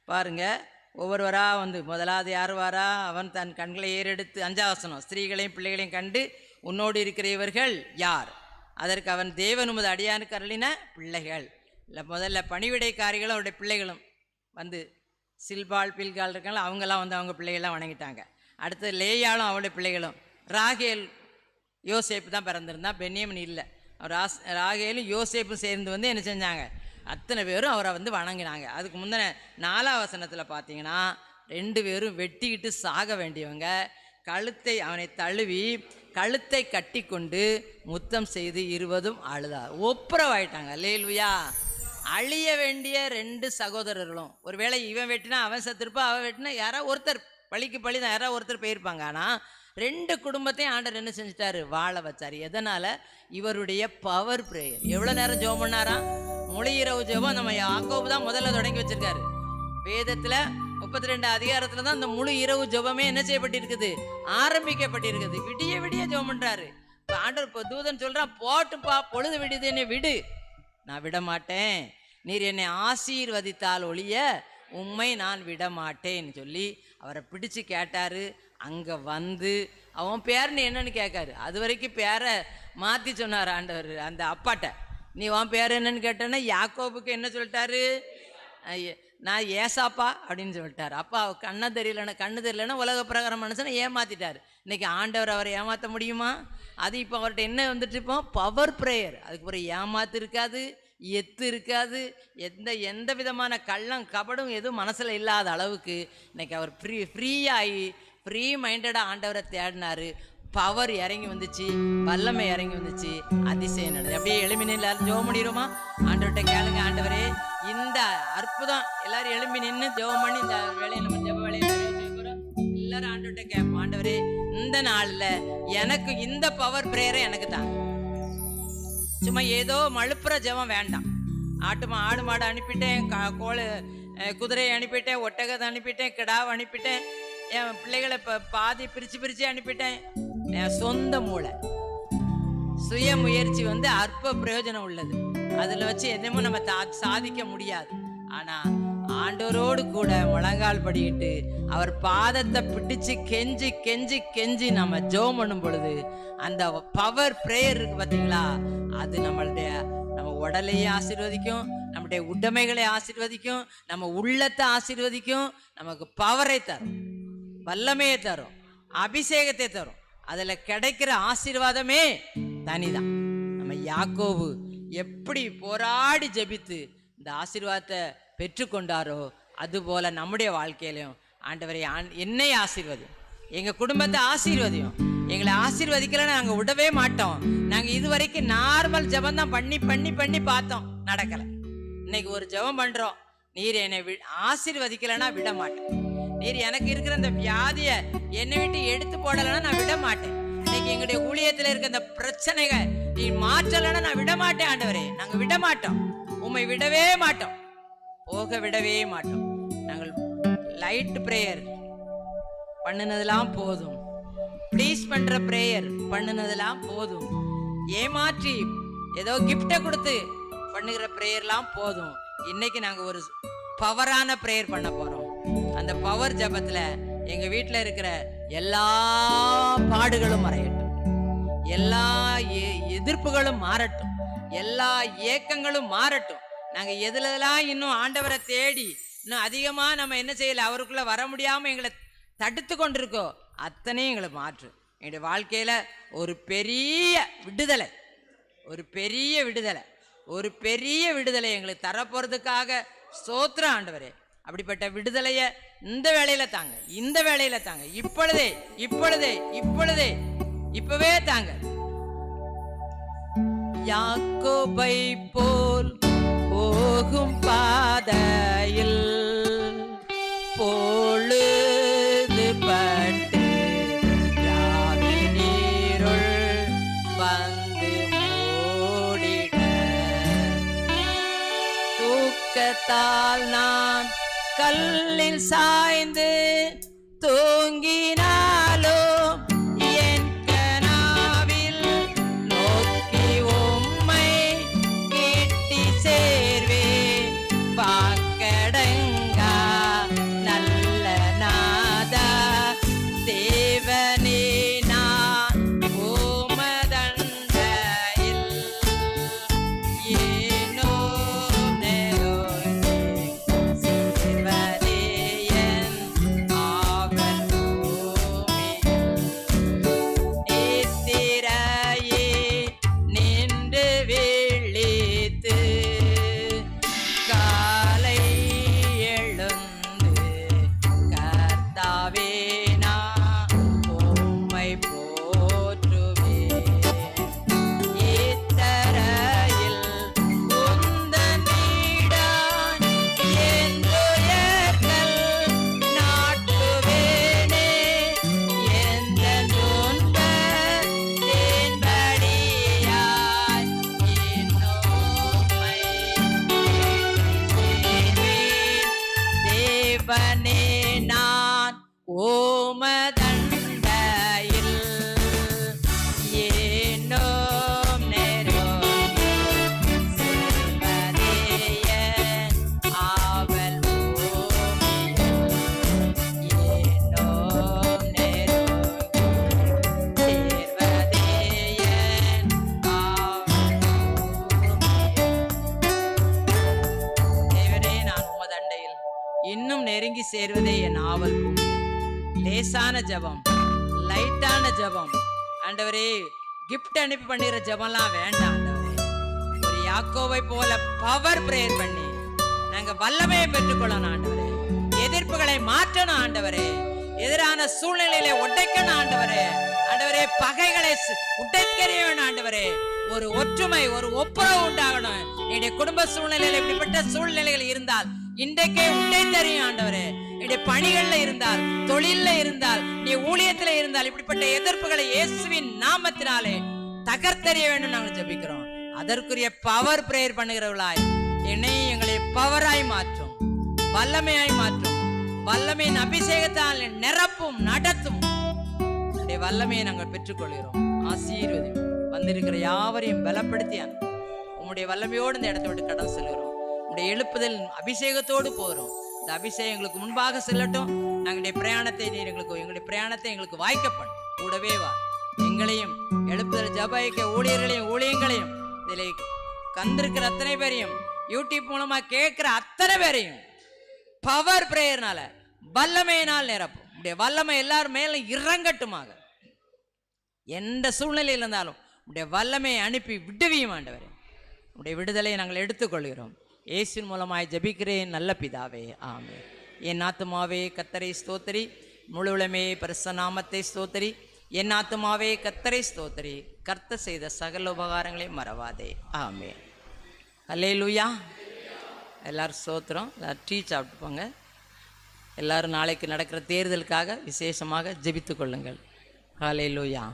பாருங்கள், ஒவ்வொருவராக வந்து முதலாவது யார் வாரா? அவன் தன் கண்களை ஏறெடுத்து, 5ஆம் வசனம், ஸ்திரீகளையும் பிள்ளைகளையும் கண்டு உன்னோடு இருக்கிற இவர்கள் யார்? அதற்கு அவன், தேவன் உமது அடியானுக்கு அருளின பிள்ளைகள். இல்லை, முதல்ல பணிவிடைக்காரிகளும் அவருடைய பிள்ளைகளும் வந்து சில்பால் பில்கால் இருக்காங்களா, அவங்கெல்லாம் வந்து அவங்க பிள்ளைகள்லாம் வணங்கிட்டாங்க. அடுத்தது லேயாலும் அவளுடைய பிள்ளைகளும். ராகேல் யோசேப்பு தான் பிறந்திருந்தான், பென்யமின் இல்லை. ராகேலும் யோசேப்பும் சேர்ந்து வந்து என்ன செஞ்சாங்க? அத்தனை பேரும் அவரை வந்து வணங்கினாங்க. அதுக்கு முந்தின 4ஆம் வசனத்தில் பார்த்தீங்கன்னா 2 பேரும் வெட்டிக்கிட்டு சாக வேண்டியவங்க கழுத்தை அவனை தழுவி கழுத்தை கட்டி கொண்டு முத்தம் செய்து 20ம் அழுதார். ஒப்புரவாயிட்டாங்க. அல்லேலூயா. அழிய வேண்டிய 2 சகோதரர்களும், ஒருவேளை இவன் வெட்டினா அவன் செத்துருப்பா, அவன் வெட்டினா யாராவது ஒருத்தர், பழிக்கு பழி தான் யாராவது ஒருத்தர் போயிருப்பாங்க. ஆனால் 2 குடும்பத்தையும் ஆண்டவர் என்ன செஞ்சிட்டாரு? வாழ வச்சார். எதனால்? இவருடைய பவர் ப்ரேயர். எவ்வளோ நேரம் ஜெபம் பண்ணாராம்? முழு இரவு ஜெபம். நம்ம யாக்கோபு தான் முதல்ல தொடங்கி வச்சிருக்காரு. வேதத்தில் 32 அதிகாரத்தில் தான் இந்த முழு இரவு ஜெபமே என்ன செய்யப்பட்டிருக்குது? ஆரம்பிக்கப்பட்டிருக்குது. விடிய விடிய ஜெபம் பண்ணுறாரு. இப்போ ஆண்டவர் இப்போ தூதன் சொல்கிறான், போட்டுப்பா, பொழுது விடுது, என்னை விடு. நான் விட மாட்டேன், நீர் என்னை ஆசீர்வதித்தால் ஒழிய உம்மை நான் விட மாட்டேன்னு சொல்லி அவரை பிடிச்சு கேட்டார். அங்கே வந்து அவன் பேர்னு என்னன்னு கேட்காரு. அது வரைக்கும் பேரை மாற்றி சொன்னார் ஆண்டவர் அந்த அப்பாட்ட. நீ உன் பேர் என்னன்னு கேட்டேன்னா யாக்கோபுக்கு என்ன சொல்லிட்டாரு? நான் ஏசாப்பா அப்படின்னு சொல்லிட்டார். அப்பா கண்ணு தெரியலன்னா உலக பிரகாரம் மனுஷனை ஏமாற்றிட்டார். இன்றைக்கி ஆண்டவர் அவரை ஏமாற்ற முடியுமா? அது இப்போ அவர்கிட்ட என்ன வந்துட்டு இருப்போம்? Power prayer. அதுக்கு பிறகு ஏமாத்து இருக்காது, எத்து இருக்காது, எந்த விதமான கள்ளம் கபடும் எதுவும் மனசில் இல்லாத அளவுக்கு இன்றைக்கி அவர் ஃப்ரீ மைண்டடாக ஆண்டவரை தேடினார். பவர் இறங்கி வந்துச்சு, வல்லமை இறங்கி வந்துச்சு, அதிசயம் நடந்தது. அப்படியே எலும்பி எல்லாரும் ஜெபம் பண்ணிடுமா? ஆண்டவர்கிட்ட கேளுங்க, ஆண்டவரே இந்த அற்புதம். எல்லாரும் எழும்பி நின்று ஜெபம் பண்ணி இந்த வேலையை நம்ம ஜெப வேலையை நிறைவேற்றிக்கிறோம். எல்லாரும் ஆண்டவர்கிட்ட கேட்போம், ஆண்டவரே இந்த நாளில் எனக்கு இந்த பவர் ப்ரேயரை எனக்கு தான். சும்மா ஏதோ மழுப்புற ஜெபம் வேண்டாம். ஆடு மாடு அனுப்பிட்டேன், குதிரையை அனுப்பிட்டேன், ஒட்டகத்தை அனுப்பிட்டேன், கிடாவை அனுப்பிட்டேன், என் பிள்ளைகளை பாதி பிரித்து அனுப்பிட்டேன். என் சொந்த மூளை சுய முயற்சி அற்ப பிரயோஜனம் உள்ளது. அதில் வச்சு என்னமோ நம்ம சாதிக்க முடியாது. ஆனால் ஆண்டவரோடு கூட முழங்கால் படிக்கிட்டு அவர் பாதத்தை பிடிச்சு கெஞ்சி கெஞ்சி கெஞ்சி நம்ம ஜெபம் பண்ணும் பொழுது அந்த பவர் ப்ரேயர் இருக்கு பார்த்தீங்களா? அது நம்ம உடலையே ஆசீர்வதிக்கும், நம்முடைய உடைமைகளை ஆசீர்வதிக்கும், நம்ம உள்ளத்தை ஆசீர்வதிக்கும், நமக்கு பவரை தரும், வல்லமையை தரும், அபிஷேகத்தை தரும். அதில் கிடைக்கிற ஆசீர்வாதமே தனிதான். நம்ம யாக்கோபு எப்படி போராடி ஜெபித்து இந்த ஆசீர்வாதத்தை பெற்றுக்கொண்டாரோ அதுபோல் நம்முடைய வாழ்க்கையிலையும் ஆண்டவரை என்னை ஆசீர்வதியும், எங்கள் குடும்பத்தை ஆசீர்வதியும். எங்களை ஆசீர்வதிக்கலைன்னு நாங்கள் விடவே மாட்டோம். நாங்கள் இது வரைக்கும் நார்மல் ஜெபம் தான் பண்ணி பண்ணி பண்ணி பார்த்தோம், நடக்கலை. இன்னைக்கு ஒரு ஜெபம் பண்ணுறோம், நீர் என்னை ஆசீர்வதிக்கலைன்னா விட மாட்டேன். நீர் எனக்கு இருக்கிற அந்த வியாதியை என்னை விட்டு எடுத்து போடலைன்னா நான் விட மாட்டேன். இன்னைக்கு எங்களுடைய ஊழியத்தில் இருக்க இந்த பிரச்சனைகள் நீ மாற்றலைன்னா நான் விட மாட்டேன். ஆண்டவரே நாங்கள் விட மாட்டோம், உம்மை விடவே மாட்டோம், போக விடவே மாட்டோம். நாங்கள் லைட் ப்ரேயர் பண்ணினதெல்லாம் போதும், ப்ளீஸ் பண்ற ப்ரேயர் பண்ணினதெல்லாம் போதும், ஏமாற்றி ஏதோ கிஃப்டை கொடுத்து பண்ணுகிற ப்ரேயர்லாம் போதும். இன்னைக்கு நாங்கள் ஒரு பவரான ப்ரேயர் பண்ண போகிறோம். அந்த பவர் ஜபத்தில் எங்கள் வீட்டில் இருக்கிற எல்லா பாடுகளும் மறையட்டும், எல்லா எதிர்ப்புகளும் மாறட்டும், எல்லா ஏக்கங்களும் மாறட்டும். நாங்கள் எதுலலாம் இன்னும் ஆண்டவரை தேடி இன்னும் அதிகமாக நம்ம என்ன செய்யலை, அவருக்குள்ளே வர முடியாமல் எங்களை தடுத்து கொண்டிருக்கோ அத்தனையும் எங்களை மாற்றும். எங்களுடைய வாழ்க்கையில் ஒரு பெரிய விடுதலை, ஒரு பெரிய விடுதலை எங்களுக்கு தரப்போகிறதுக்காக ஸ்தோத்திரம் ஆண்டவரே. அப்படிப்பட்ட விடுதலையை இந்த வேளையில் தாங்க, இந்த வேளையில் தாங்க, இப்பவே தாங்க. யாக்கோபை போல் போகும் பாதையில் பொழுது பட்டு ராவி நீருள் வந்து மூடிட, தூக்கத்தால் நான் கல்லில் சாய்ந்து தூங்கினாலும் என் கனாவில் நோக்கி உம்மை கிட்டி சேர்வேன். வாக்கடங்கா நல்ல நாதா தேவனே, நான் உமதண்டையில் ஏனோ சேர்வதே என் ஆவல். தேவனே நான் ஓமதண்டையில் ஏனோம் நெருங்கி செல்வதே என் ஆவல் பூமியில். ஏனோம் நெருங்கி சேர்வதே என் ஆவல் பூமியில். தேவனே நான் உமதண்டையில் இன்னும் நெருங்கி சேர்வதே என் ஆவல் பூமி. லேசான ஜெபம், லைட்டான ஜெபம் ஆண்டவரே, கிஃப்ட் அனுப்பி பண்ணிடுற ஜெபம்லாம் வேண்டாம் ஆண்டவரே. ஒரு யாக்கோவை போல பவர் பிரேயர் பண்ணி நாங்க வல்லமையை பெற்றுக்கொள்ளணும் ஆண்டவரே. எதிர்ப்புகளை மாற்றணும் ஆண்டவரே. எதிரான சூழ்நிலையில உடைக்கணும் ஆண்டவரே. ஆண்டவரே, பகைகளை உடைக்கறிய வேணும் ஆண்டவரே. ஒரு ஒற்றுமை, ஒரு ஒப்புரவு உண்டாகணும். என்னுடைய குடும்ப சூழ்நிலையில இப்படிப்பட்ட சூழ்நிலைகள் இருந்தால் இன்றைக்கே உண்டை தெரியும் ஆண்டவரே. என்னுடைய பணிகள்ல இருந்தால், தொழில்ல இருந்தால், நீ ஊழியத்துல இருந்தால் இப்படிப்பட்ட எதிர்ப்புகளை இயேசுவின் நாமத்தினாலே தகர்த்தெறிய வேண்டும் நாங்கள் ஜெபிக்கிறோம். அதற்குரிய பவர் பிரேயர் பண்ணுகிறவர்களாய் என்னை எங்களை பவராய் மாற்றும், வல்லமையாய் மாற்றும். வல்லமையின் அபிஷேகத்தால் நிரப்பும், நடத்தும். வல்லமையை நாங்கள் பெற்றுக்கொள்கிறோம். ஆசீர்வதி வந்திருக்கிற யாவரையும் பலப்படுத்தி அனுப்பும். உம்முடைய வல்லமையோடு இந்த இடத்தை விட்டு கடன் செல்கிறோம். உடைய எழுப்புதல் அபிஷேகத்தோடு போகிறோம். இந்த அபிஷேகம் எங்களுக்கு முன்பாக செல்லட்டும். எங்களுடைய பிரயாணத்தை எங்களுக்கு வாய்க்கப்படும். கூடவே வா. எங்களையும் எழுப்புதல் ஜெபைக்க ஊழியர்களையும் ஊழியங்களையும் இதில் கந்திருக்கிற அத்தனை பேரையும் யூடியூப் மூலமா கேட்கிற அத்தனை பேரையும் பவர் பிரேயர்னால வல்லமையினால் நிரப்பும். உடைய வல்லமை எல்லாரும் மேல இறங்கட்டுமாக. எந்த சூழ்நிலையில் இருந்தாலும் உடைய வல்லமையை அனுப்பி விடுவியும் ஆண்டவரே. உடைய விடுதலையை நாங்கள் எடுத்துக்கொள்கிறோம். இயேசுவின் மூலமாய் ஜெபிக்கிறேன் நல்ல பிதாவே, ஆமென். என் ஆத்துமாவே கர்த்தரை ஸ்தோத்திரி, முழுவலுமே பரிசுத்த நாமத்தை ஸ்தோத்திரி. என் ஆத்துமாவே கர்த்தரை ஸ்தோத்திரி, கர்த்தர் செய்த சகல உபகாரங்களை மறவாதே, ஆமென். அல்லேலூயா. எல்லாரும் ஸ்தோத்திரம். எல்லாரும் டீ சாப்பிட்டு போங்க. எல்லாரும் நாளைக்கு நடக்கிற தேர்தலுக்காக விசேஷமாக ஜெபித்து கொள்ளுங்கள். அல்லேலூயா.